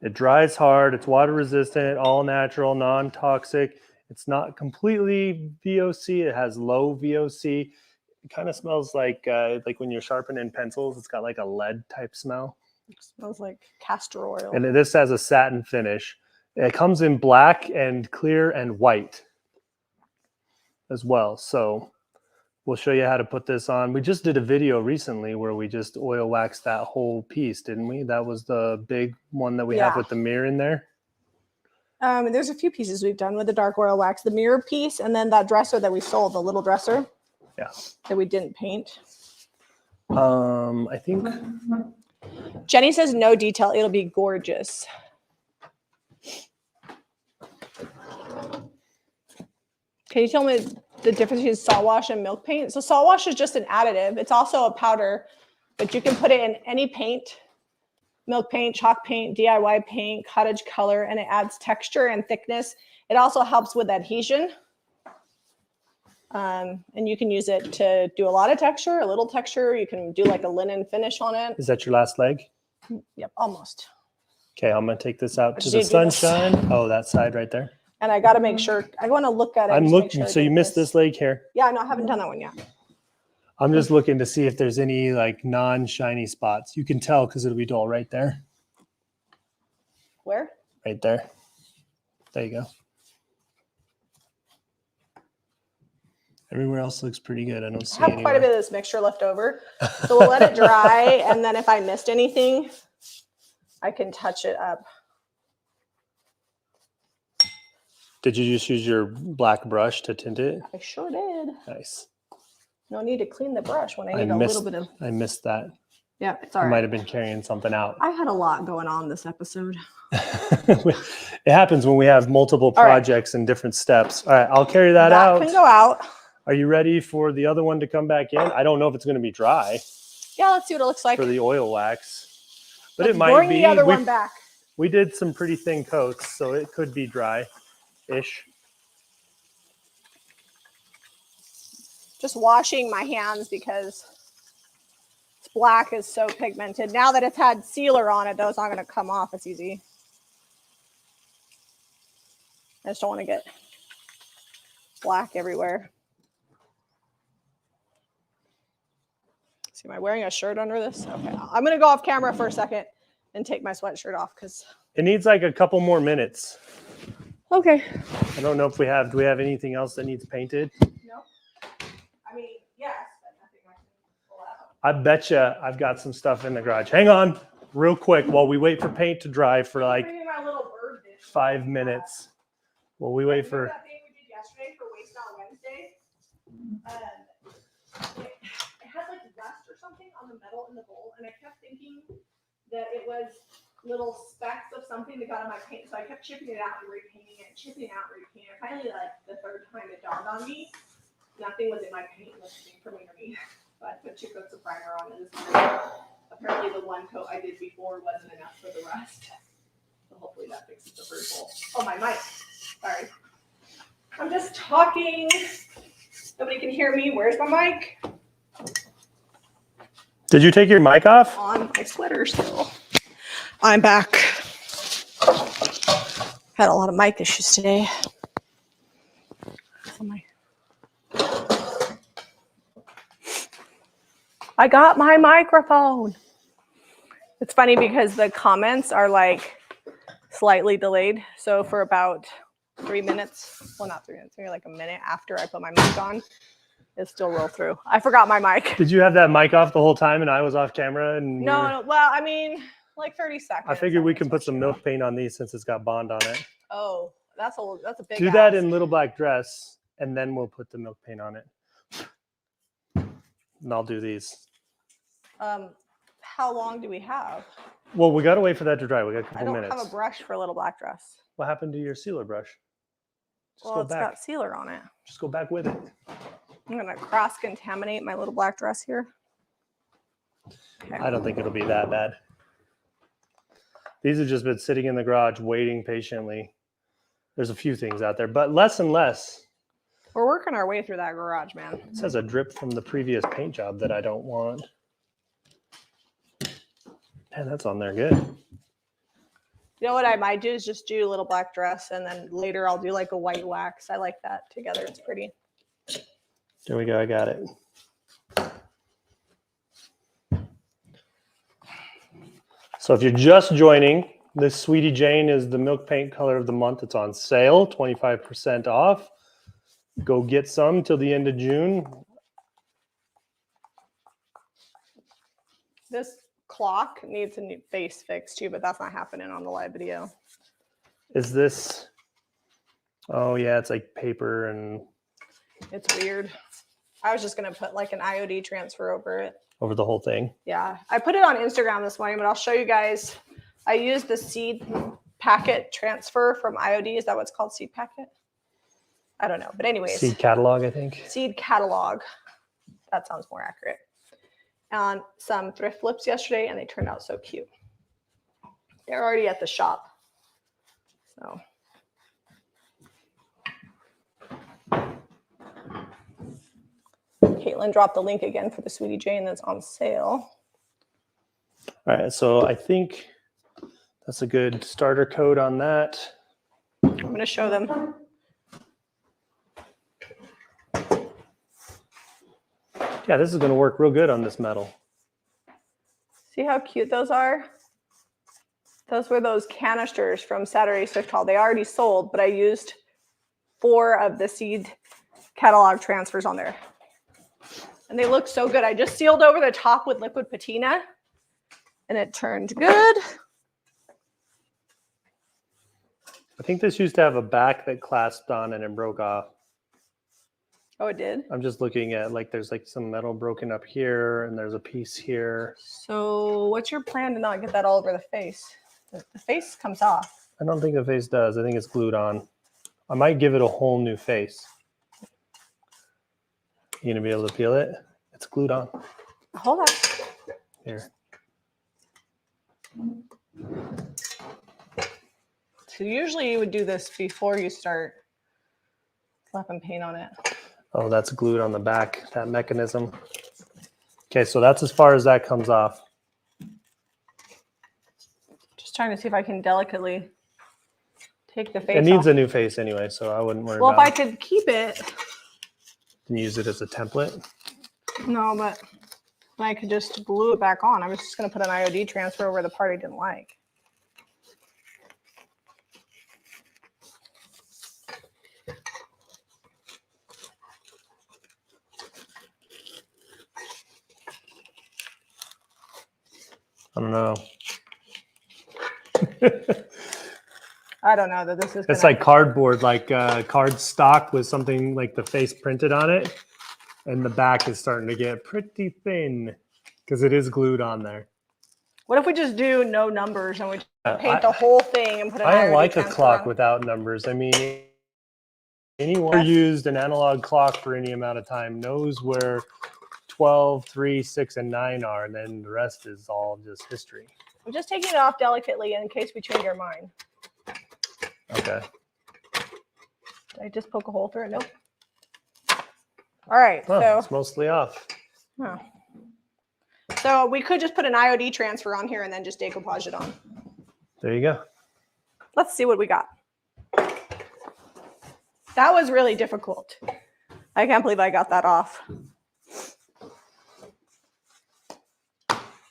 It dries hard. It's water resistant, all natural, non-toxic. It's not completely VOC. It has low VOC. It kind of smells like when you're sharpening pencils. It's got like a lead type smell. It smells like castor oil. And this has a satin finish. It comes in black and clear and white as well. So we'll show you how to put this on. We just did a video recently where we just oil waxed that whole piece, didn't we? That was the big one that we have with the mirror in there. There's a few pieces we've done with the dark oil wax. The mirror piece and then that dresser that we sold, the little dresser. Yeah. That we didn't paint. I think Jenny says no detail. It'll be gorgeous. Can you tell me the difference between salt wash and milk paint? So salt wash is just an additive. It's also a powder, but you can put it in any paint, milk paint, chalk paint, DIY paint, cottage color, and it adds texture and thickness. It also helps with adhesion. And you can use it to do a lot of texture, a little texture. You can do like a linen finish on it. Is that your last leg? Yep, almost. Okay, I'm going to take this out to the sunshine. Oh, that side right there. And I got to make sure, I want to look at it. I'm looking, so you missed this leg here. Yeah, no, I haven't done that one yet. I'm just looking to see if there's any like non-shiny spots. You can tell because it'll be dull right there. Where? Right there. There you go. Everywhere else looks pretty good. I don't see I have quite a bit of this mixture left over. So we'll let it dry. And then if I missed anything, I can touch it up. Did you just use your black brush to tint it? I sure did. Nice. No need to clean the brush when I need a little bit of. I missed that. Yeah, it's all right. I might have been carrying something out. I had a lot going on this episode. It happens when we have multiple projects and different steps. All right, I'll carry that out. That can go out. Are you ready for the other one to come back in? I don't know if it's going to be dry Yeah, let's see what it looks like. for the oil wax, but Let's it might bring be. the other one back. We did some pretty thin coats, so it could be dry-ish. Just washing my hands because it's black is so pigmented. Now that it's had sealer on it, though, it's not going to come off. It's easy. I just don't want to get black everywhere. See, am I wearing a shirt under this? Okay, I'm going to go off camera for a second and take my sweatshirt off because It needs like a couple more minutes. Okay. I don't know if we have. Do we have anything else that needs painted? No. I mean, yes, but nothing I can pull out. I betcha I've got some stuff in the garage. Hang on, real quick, while we wait for paint to dry for like Bringing my little bird dish. 5 minutes. While we wait for. That thing we did yesterday for Waste Not Wednesday. It had like rust or something on the metal in the bowl, and I kept thinking that it was little specks of something that got on my paint, so I kept chipping it out and repainting it, chipping it out and repainting it. Finally, like the third time it dawned on me, nothing was in my paint listening for me or me. So I put 2 coats of primer on it this morning. Apparently the 1 coat I did before wasn't enough for the rest. So hopefully that fixes the bird bowl. Oh, my mic. Sorry. I'm just talking. Nobody can hear me. Where's my mic? Did you take your mic off? On my sweater still. I'm back. Had a lot of mic issues today. I got my microphone. It's funny because the comments are like slightly delayed. So for about 3 minutes, well, not 3 minutes, maybe like a minute after I put my mic on, it still roll through. I forgot my mic. Did you have that mic off the whole time and I was off camera? And No, well, I mean, like 30 seconds. I figured we can put some milk paint on these since it's got Bond on it. Oh, that's a big Do that in Little Black Dress, and then we'll put the milk paint on it. And I'll do these. How long do we have? Well, we got to wait for that to dry. We got a I couple don't minutes. have a brush for Little Black Dress. What happened to your sealer brush? Just Well, go it's back. got sealer on it. Just go back with it. I'm going to cross-contaminate my Little Black Dress here. Okay. I don't think it'll be that bad. These have just been sitting in the garage waiting patiently. There's a few things out there, but less and less. We're working our way through that garage, man. It says a drip from the previous paint job that I don't want. Man, that's on there good. You know what I might do is just do a Little Black Dress, and then later I'll do like a white wax. I like that together. It's pretty. There we go. I got it. So if you're just joining, this Sweetie Jane is the milk paint color of the month. It's on sale, 25% off. Go get some till the end of June. This clock needs a new face fix too, but that's not happening on the live video. Is this? Oh yeah, it's like paper and It's weird. I was just gonna put like an IOD transfer over it. over the whole thing. Yeah, I put it on Instagram this morning, but I'll show you guys. I used the seed packet transfer from IOD. Is that what's called, seed packet? I don't know, but anyways. Seed catalog, I think. Seed catalog. That sounds more accurate. And some thrift flips yesterday, and they turned out so cute. They're already at the shop. So. Caitlin dropped the link again for the Sweetie Jane that's on sale. All right, so I think that's a good starter coat on that. I'm going to show them. Yeah, this is going to work real good on this metal. See how cute those are? Those were those canisters from Saturday Swift Haul. They already sold, but I used 4 of the seed catalog transfers on there. And they look so good. I just sealed over the top with liquid patina, and it turned good. I think this used to have a back that clasped on and it broke off. Oh, it did? I'm just looking at, like, there's like some metal broken up here and there's a piece here. So what's your plan to not get that all over the face? The face comes off. I don't think the face does. I think it's glued on. I might give it a whole new face. You gonna be able to peel it? It's glued on. Hold on. Here. So usually you would do this before you start slapping paint on it. Oh, that's glued on the back, that mechanism. Okay, so that's as far as that comes off. Just trying to see if I can delicately take the face It needs off. a new face anyway, so I wouldn't worry Well, if about I it. could keep it, And use it as a template. no, but I could just glue it back on. I was just going to put an IOD transfer over the part I didn't like. I don't know. I don't know that this is. It's gonna... like cardboard, like card stock with something like the face printed on it. And the back is starting to get pretty thin because it is glued on there. What if we just do no numbers and we paint the whole thing and put an I don't IOD like a transfer clock on? without numbers. I mean, anyone who used an analog clock for any amount of time knows where 12, 3, 6, and 9 are, and then the rest is all just history. I'm just taking it off delicately in case we change our mind. Okay. Did I just poke a hole through it? Nope. All right, Well, it's mostly off. So we could just put an IOD transfer on here and then just decoupage it on. There you go. Let's see what we got. That was really difficult. I can't believe I got that off.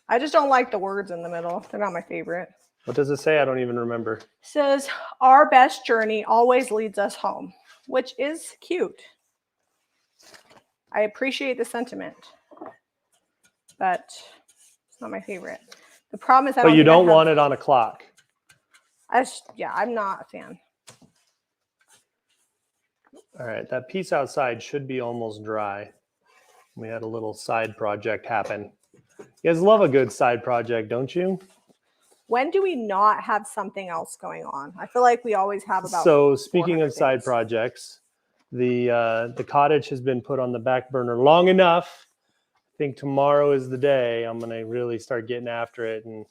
I just don't like the words in the middle. They're not my favorite. What does it say? I don't even remember. It says, our best journey always leads us home, which is cute. I appreciate the sentiment, but it's not my favorite. The problem is But you don't want it on a clock. Yeah, I'm not a fan. All right, that piece outside should be almost dry. We had a little side project happen. You guys love a good side project, don't you? When do we not have something else going on? I feel like we always have about. So speaking 400 of side things. projects, the cottage has been put on the back burner long enough. I think tomorrow is the day I'm going to really start getting after it. And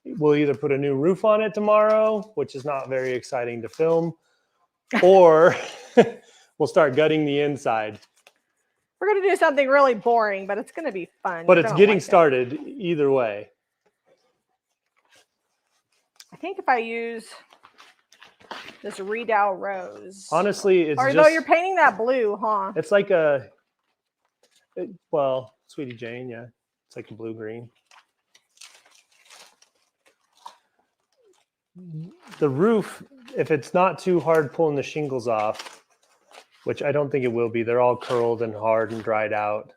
we'll either put a new roof on it tomorrow, which is not very exciting to film, or we'll start gutting the inside. We're going to do something really boring, but it's going to be fun. But You're it's gonna getting like it. started either way. I think if I use this Redoubt rose. Honestly, it's or just... though you're painting that blue, huh? It's like well, Sweetie Jane, yeah. It's like a blue-green. The roof, if it's not too hard pulling the shingles off, which I don't think it will be, they're all curled and hard and dried out.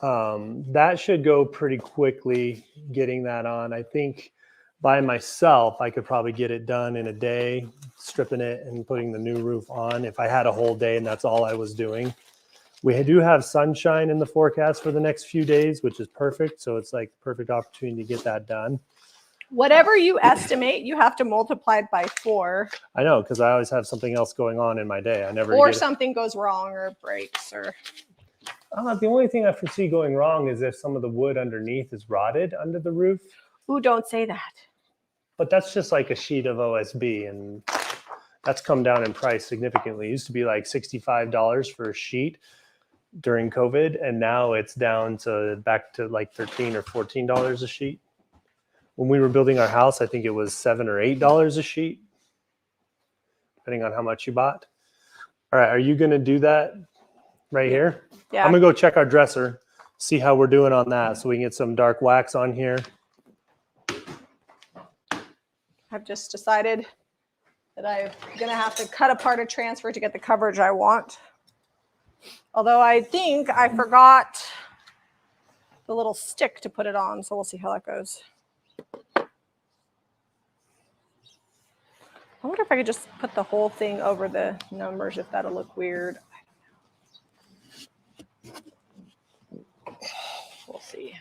That should go pretty quickly getting that on. I think by myself, I could probably get it done in a day, stripping it and putting the new roof on if I had a whole day and that's all I was doing. We do have sunshine in the forecast for the next few days, which is perfect. So it's like the perfect opportunity to get that done. Whatever you estimate, you have to multiply it by 4. I know, because I always have something else going on in my day. I never Or get something goes wrong or breaks or... The only thing I foresee going wrong is if some of the wood underneath is rotted under the roof. Ooh, don't say that. But that's just like a sheet of OSB, and that's come down in price significantly. It used to be like $65 for a sheet during COVID, and now it's down to back to like $13 or $14 a sheet. When we were building our house, I think it was $7 or $8 a sheet, depending on how much you bought. All right, are you going to do that right here? Yeah. I'm going to go check our dresser, see how we're doing on that, so we can get some dark wax on here. I've just decided that I'm going to have to cut apart a transfer to get the coverage I want. Although I think I forgot the little stick to put it on, so we'll see how that goes. I wonder if I could just put the whole thing over the numbers, if that'll look weird. We'll see.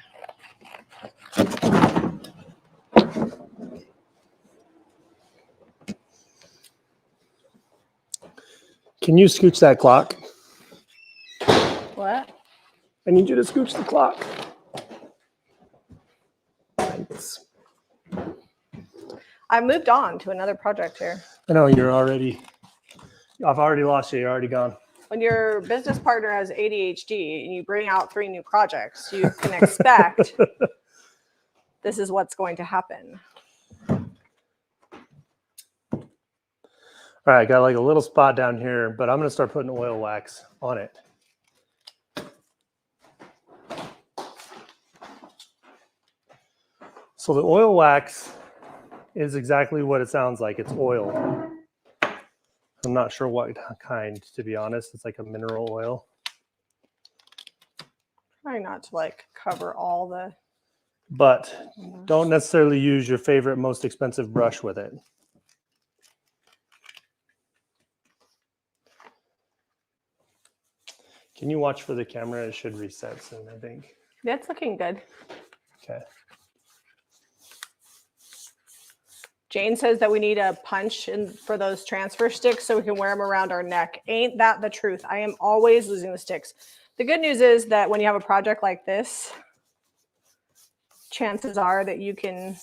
Can you scooch that clock? I need you to scooch the clock. Thanks. I moved on to another project here. I know I've already lost you. You're already gone. When your business partner has ADHD and you bring out 3 new projects, you can expect this is what's going to happen. All right, got like a little spot down here, but I'm going to start putting oil wax on it. So the oil wax is exactly what it sounds like. It's oil. I'm not sure what kind, to be honest. It's like a mineral oil. Try not to like cover all the. But don't necessarily use your favorite, most expensive brush with it. Can you watch for the camera? It should reset soon, I think. That's looking good. Okay. Jane says that we need a punch in for those transfer sticks so we can wear them around our neck. Ain't that the truth? I am always losing the sticks. The good news is that when you have a project like this, chances are that you can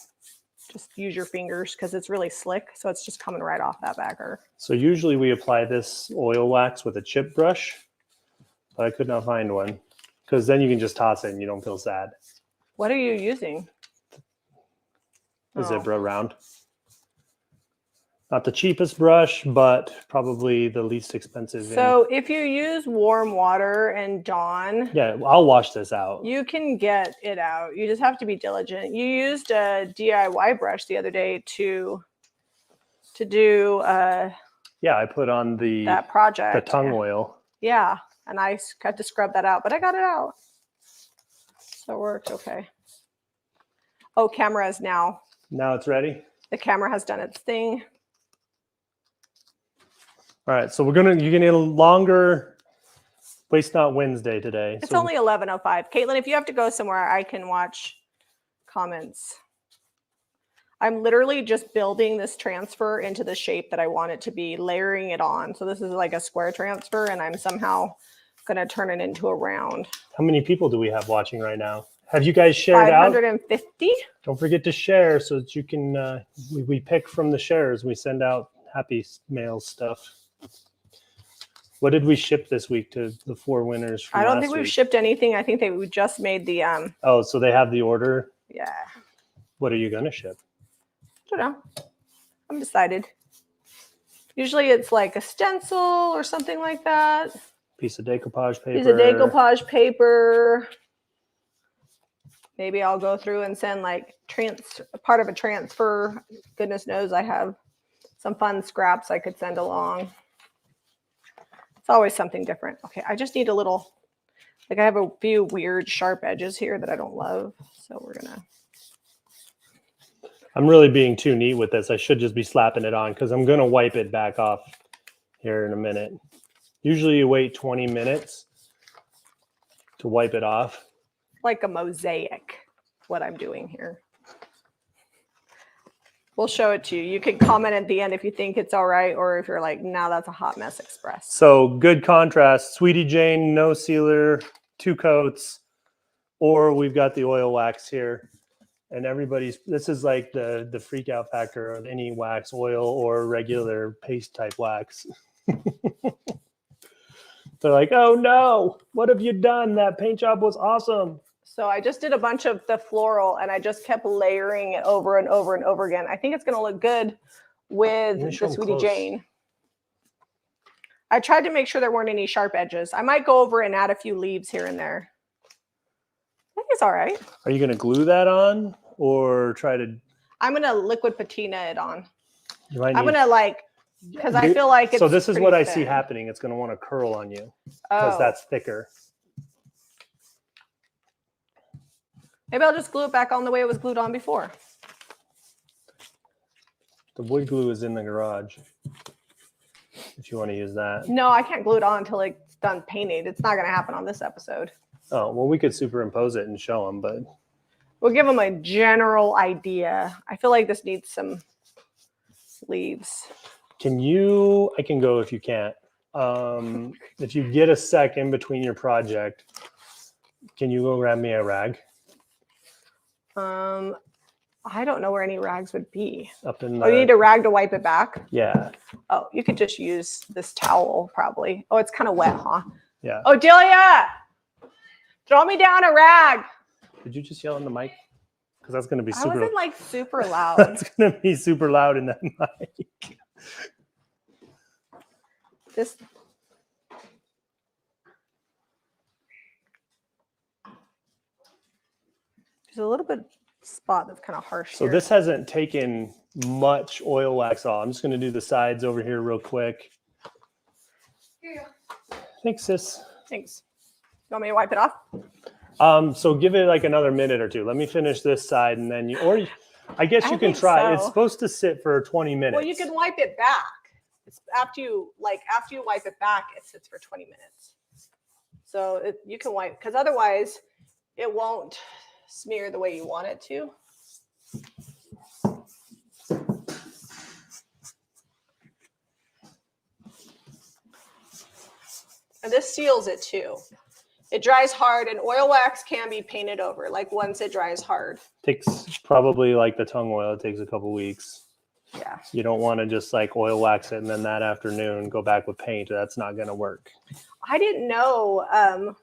just use your fingers because it's really slick. So it's just coming right off that backer. So usually we apply this oil wax with a chip brush, but I could not find one because then you can just toss it and you don't feel sad. What are you using? A zebra round. Not the cheapest brush, but probably the least expensive. So if you use warm water and Dawn, yeah, I'll wash this out. you can get it out. You just have to be diligent. You used a DIY brush the other day to do yeah, I put on that project. the tongue oil. Yeah, and I had to scrub that out, but I got it out. So it worked okay. Oh, camera is now. Now it's ready. The camera has done its thing. All right, so you're gonna need a longer Waste Not Wednesday today. It's so only 11:05. Caitlin, if you have to go somewhere, I can watch comments. I'm literally just building this transfer into the shape that I want it to be, layering it on. So this is like a square transfer, and I'm somehow going to turn it into a round. How many people do we have watching right now? Have you guys shared 550? out? Don't forget to share so that you can, we pick from the shares. We send out happy mail stuff. What did we ship this week to the 4 winners from I don't last think we've week? shipped anything. I think we just made the, Oh, so they have the order? yeah. What are you going to ship? I don't know. I'm decided. Usually it's like a stencil or something like that. Piece of decoupage paper. Piece of decoupage paper. Maybe I'll go through and send like part of a transfer. Goodness knows I have some fun scraps I could send along. It's always something different. Okay, I just need a little, like I have a few weird sharp edges here that I don't love. So we're going to. I'm really being too neat with this. I should just be slapping it on because I'm going to wipe it back off here in a minute. Usually you wait 20 minutes to wipe it off. Like a mosaic, what I'm doing here. We'll show it to you. You can comment at the end if you think it's all right, or if you're like, no, that's a hot mess express. So good contrast. Sweetie Jane, no sealer, 2 coats, or we've got the oil wax here. And this is like the freak out factor of any wax, oil, or regular paste type wax. They're like, oh no, what have you done? That paint job was awesome. So I just did a bunch of the floral and I just kept layering it over and over and over again. I think it's going to look good with the Sweetie Jane. I tried to make sure there weren't any sharp edges. I might go over and add a few leaves here and there. I think it's all right. Are you going to glue that on or try to? I'm going to liquid patina it on. I'm going to like, because I feel like it's so this is what I see thin. happening. It's going to want to curl on you because that's thicker. Maybe I'll just glue it back on the way it was glued on before. The wood glue is in the garage if you want to use that. No, I can't glue it on until it's done painted. It's not going to happen on this episode. Oh, well, we could superimpose it and show them, but we'll give them a general idea. I feel like this needs some leaves. I can go if you can't. If you get a sec in between your project, Can you go grab me a rag? I don't know where any rags would be. Up in Oh, you need a rag to wipe it back? Yeah. Oh, you could just use this towel probably. Oh, it's kind of wet, huh? Yeah. Oh, Delia, throw me down a rag. Did you just yell in the mic? Because that's going to be I super. wasn't like super loud. That's going to be super loud in that mic. This. There's a little bit spot that's kind of harsh. So here. this hasn't taken much oil wax off. I'm just going to do the sides over here real quick. Here you go. Thanks, sis. Thanks. You want me to wipe it off? So give it like another minute or two. Let me finish this side, and then I guess you can try. So. It's supposed to sit for 20 minutes. Well, you can wipe it back. It's after you wipe it back, it sits for 20 minutes. So you can wipe, because otherwise it won't smear the way you want it to. And this seals it too. It dries hard, and oil wax can be painted over, like once it dries hard. Takes probably like the tongue oil. It takes a couple weeks. Yeah. You don't want to just like oil wax it and then that afternoon go back with paint. That's not going to work. I didn't know and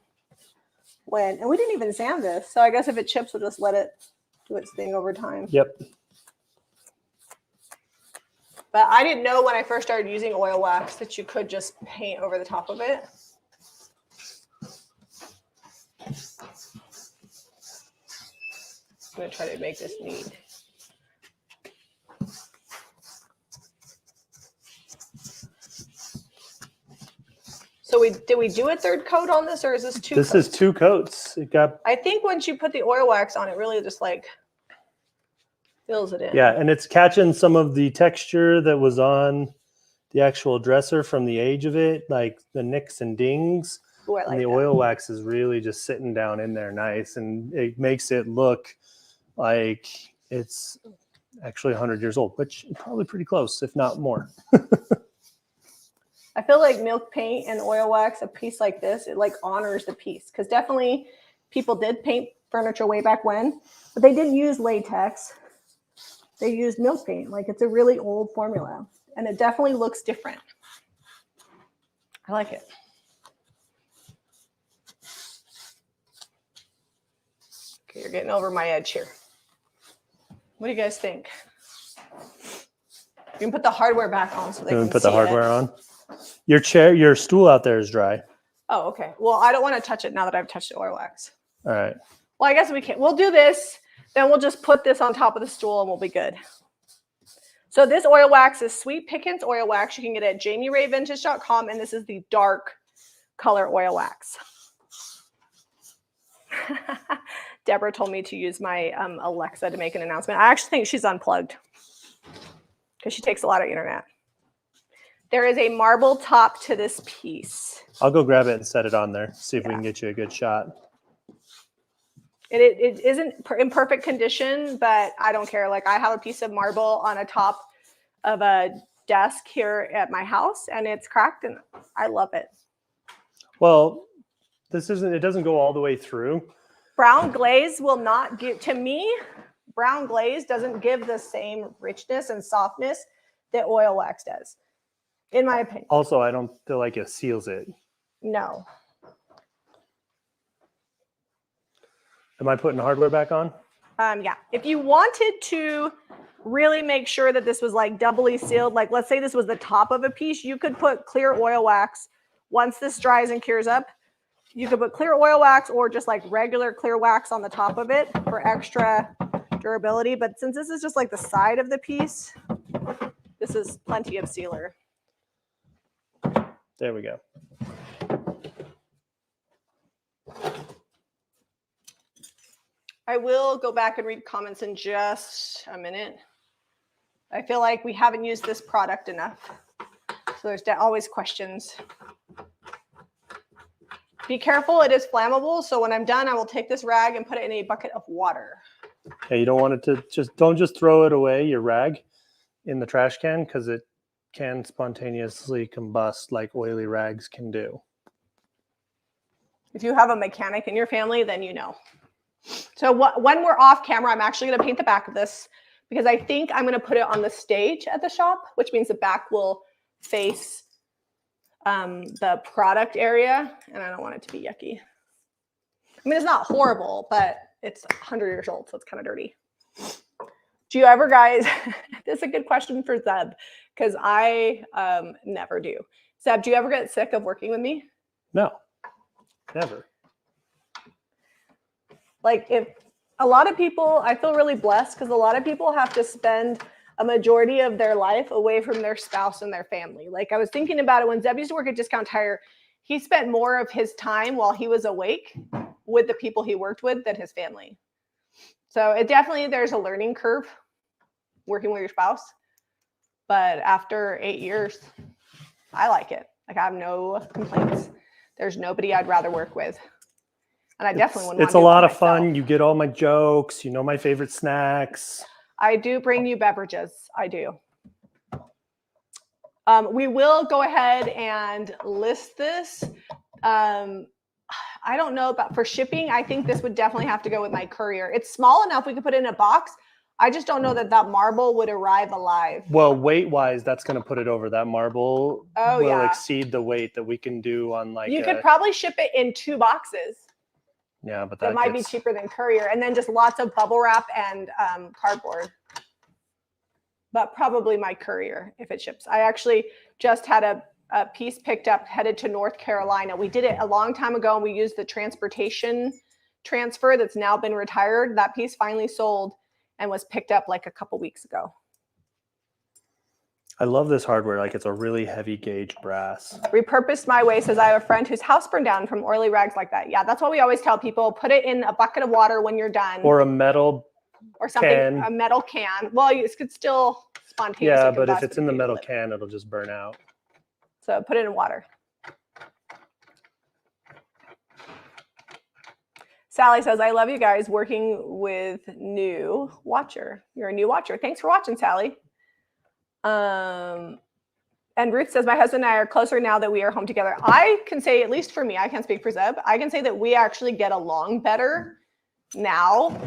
we didn't even sand this. So I guess if it chips, we'll just let it do its thing over time. Yep. But I didn't know when I first started using oil wax that you could just paint over the top of it. I'm going to try to make this neat. So did we do a third coat on this, or is this two coats? This is 2 coats. It got. I think once you put the oil wax on, it really just like fills it in. Yeah, and it's catching some of the texture that was on the actual dresser from the age of it, like the nicks and dings. Ooh, I like and the that. oil wax is really just sitting down in there nice, and it makes it look like it's actually 100 years old, which is probably pretty close, if not more. I feel like milk paint and oil wax, a piece like this, it like honors the piece, because definitely people did paint furniture way back when, but they didn't use latex. They used milk paint. Like, it's a really old formula, and it definitely looks different. I like it. Okay, you're getting over my edge here. What do you guys think? You can put the hardware back on so they can Put see the hardware it. on. Your stool out there is dry. Oh, okay. Well, I don't want to touch it now that I've touched the oil wax. All right. Well, I guess we can. We'll do this. Then we'll just put this on top of the stool and we'll be good. So this oil wax is Sweet Pickens oil wax. You can get it at JamieRayVintage.com, and this is the dark color oil wax. Deborah told me to use my Alexa to make an announcement. I actually think she's unplugged because she takes a lot of internet. There is a marble top to this piece. I'll go grab it and set it on there. See if we Yeah. can get you a good shot. It isn't in perfect condition, but I don't care. Like, I have a piece of marble on a top of a desk here at my house, and it's cracked, and I love it. Well, it doesn't go all the way through. Brown glaze will not give, to me, brown glaze doesn't give the same richness and softness that oil wax does, in my opinion. Also, I don't feel like it seals it. No. Am I putting hardware back on? Yeah. If you wanted to really make sure that this was like doubly sealed, like let's say this was the top of a piece, you could put clear oil wax. Once this dries and cures up, you could put clear oil wax or just like regular clear wax on the top of it for extra durability. But since this is just like the side of the piece, this is plenty of sealer. There we go. I will go back and read comments in just a minute. I feel like we haven't used this product enough. So there's always questions. Be careful, it is flammable. So when I'm done, I will take this rag and put it in a bucket of water. Yeah, you don't want it to don't just throw it away, your rag, in the trash can, because it can spontaneously combust like oily rags can do. If you have a mechanic in your family, then you know. So when we're off camera, I'm actually going to paint the back of this because I think I'm going to put it on the stage at the shop, which means the back will face the product area, and I don't want it to be yucky. I mean, it's not horrible, but it's 100 years old, so it's kind of dirty. Do you ever, guys, this is a good question for Zeb, because I never do. Zeb, do you ever get sick of working with me? No, never. Like, if a lot of people, I feel really blessed because a lot of people have to spend a majority of their life away from their spouse and their family. Like, I was thinking about it when Zeb used to work at Discount Tire, he spent more of his time while he was awake with the people he worked with than his family. So it definitely, there's a learning curve working with your spouse. But after 8 years, I like it. Like, I have no complaints. There's nobody I'd rather work with. And I definitely wouldn't want It's to a do it lot for of fun. myself. You get all my jokes. You know my favorite snacks. I do bring you beverages. I do. We will go ahead and list this. I don't know about for shipping. I think this would definitely have to go with my courier. It's small enough we could put it in a box. I just don't know that that marble would arrive alive. Well, weight-wise, that's going to put it over. That marble will yeah. exceed the weight that we can do on like. You could probably ship it in 2 boxes. Yeah, but That might be cheaper than courier, and then just lots of bubble wrap and cardboard. But probably my courier if it ships. I actually just had a piece picked up headed to North Carolina. We did it a long time ago, and we used the transportation transfer that's now been retired. That piece finally sold and was picked up like a couple weeks ago. I love this hardware. Like, it's a really heavy gauge brass. Repurposed my way says I have a friend whose house burned down from oily rags like that. Yeah, that's what we always tell people. Put it in a bucket of water when you're done. Or a metal or something, can. A metal can. Well, it could still spontaneously. Yeah, but if it's in the metal can, it'll just burn out. So put it in water. Sally says, I love you guys working with new watcher. You're a new watcher. Thanks for watching, Sally. And Ruth says, my husband and I are closer now that we are home together. I can say, at least for me, I can't speak for Zeb. I can say that we actually get along better now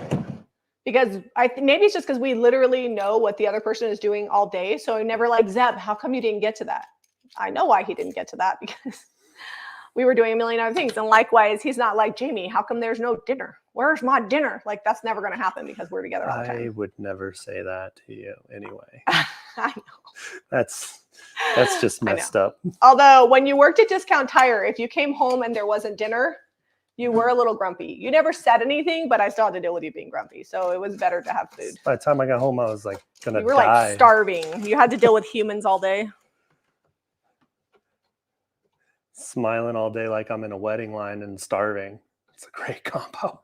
because maybe it's just because we literally know what the other person is doing all day. So I'm never like, Zeb, how come you didn't get to that? I know why he didn't get to that because we were doing a million other things. And likewise, he's not like, Jamie, how come there's no dinner? Where's my dinner? Like, that's never going to happen because we're together all the time. I would never say that to you anyway. I know. That's just messed up. Although when you worked at Discount Tire, if you came home and there wasn't dinner, you were a little grumpy. You never said anything, but I still had to deal with you being grumpy. So it was better to have food. By the time I got home, I was like gonna die. You were like starving. You had to deal with humans all day. Smiling all day like I'm in a wedding line and starving. It's a great combo.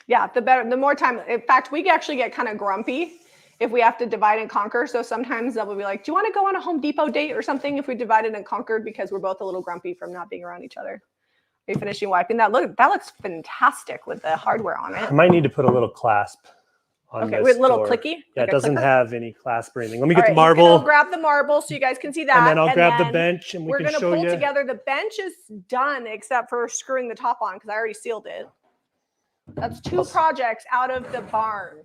Yeah, the more time. In fact, we actually get kind of grumpy if we have to divide and conquer. So sometimes they'll be like, do you want to go on a Home Depot date or something if we divided and conquered because we're both a little grumpy from not being around each other. Are you finishing wiping that? Look, that looks fantastic with the hardware on it. I might need to put a little clasp on this with a little door. clicky? Yeah, Like it doesn't clicker? have any clasp or anything. Let me get All the right, marble. Go grab the marble so you guys can see that. And then I'll grab the bench and we're we can gonna show pull you. together. The bench is done except for screwing the top on because I already sealed it. That's 2 projects out of the barn.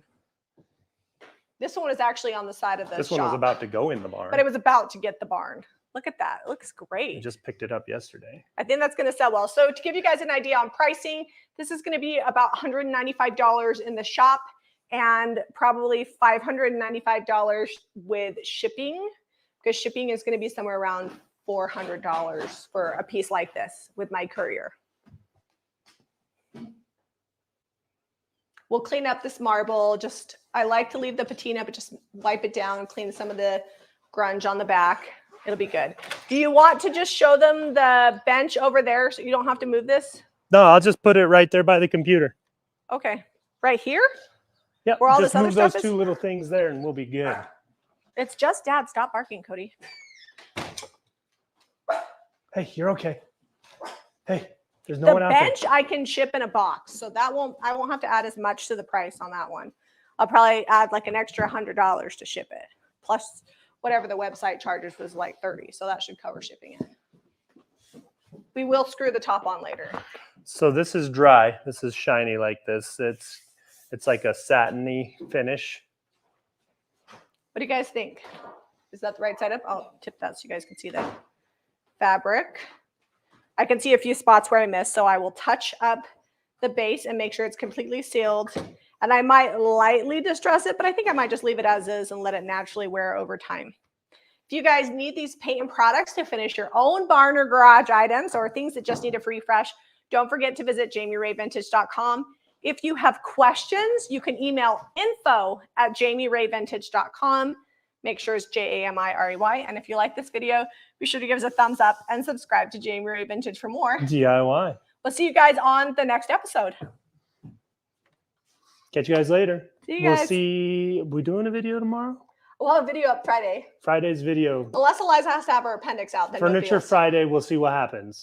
This one was actually on the side of the This shop. one was about to go in the barn. But it was about to get the barn. Look at that. It looks great. I just picked it up yesterday. I think that's going to sell well. So to give you guys an idea on pricing, this is going to be about $195 in the shop and probably $595 with shipping, because shipping is going to be somewhere around $400 for a piece like this with my courier. We'll clean up this marble. I like to leave the patina, but just wipe it down and clean some of the grunge on the back. It'll be good. Do you want to just show them the bench over there so you don't have to move this? No, I'll just put it right there by the computer. Okay. Right here? Yep. Where all just this other move those stuff is? 2 little things there and we'll be good. It's just Dad. Stop barking, Cody. Hey, you're okay. Hey, there's no one out there. The bench I can ship in a box, so I won't have to add as much to the price on that one. I'll probably add like an extra $100 to ship it, plus whatever the website charges was like $30, so that should cover shipping it. We will screw the top on later. So this is dry. This is shiny like this. It's like a satiny finish. What do you guys think? Is that the right side up? I'll tip that so you guys can see the fabric. I can see a few spots where I missed, so I will touch up the base and make sure it's completely sealed. And I might lightly distress it, but I think I might just leave it as is and let it naturally wear over time. If you guys need these paint and products to finish your own barn or garage items or things that just need a refresh, don't forget to visit JamieRayVintage.com. If you have questions, you can email info@JamieRayVintage.com. Make sure it's JAMIREY. And if you like this video, be sure to give us a thumbs up and subscribe to Jamie Ray Vintage for more. DIY. We'll see you guys on the next episode. Catch you guys later. See you guys. We doing a video tomorrow? We'll have a video up Friday. Friday's video. Unless Eliza has to have her appendix out. Then Furniture Friday. We'll see what happens.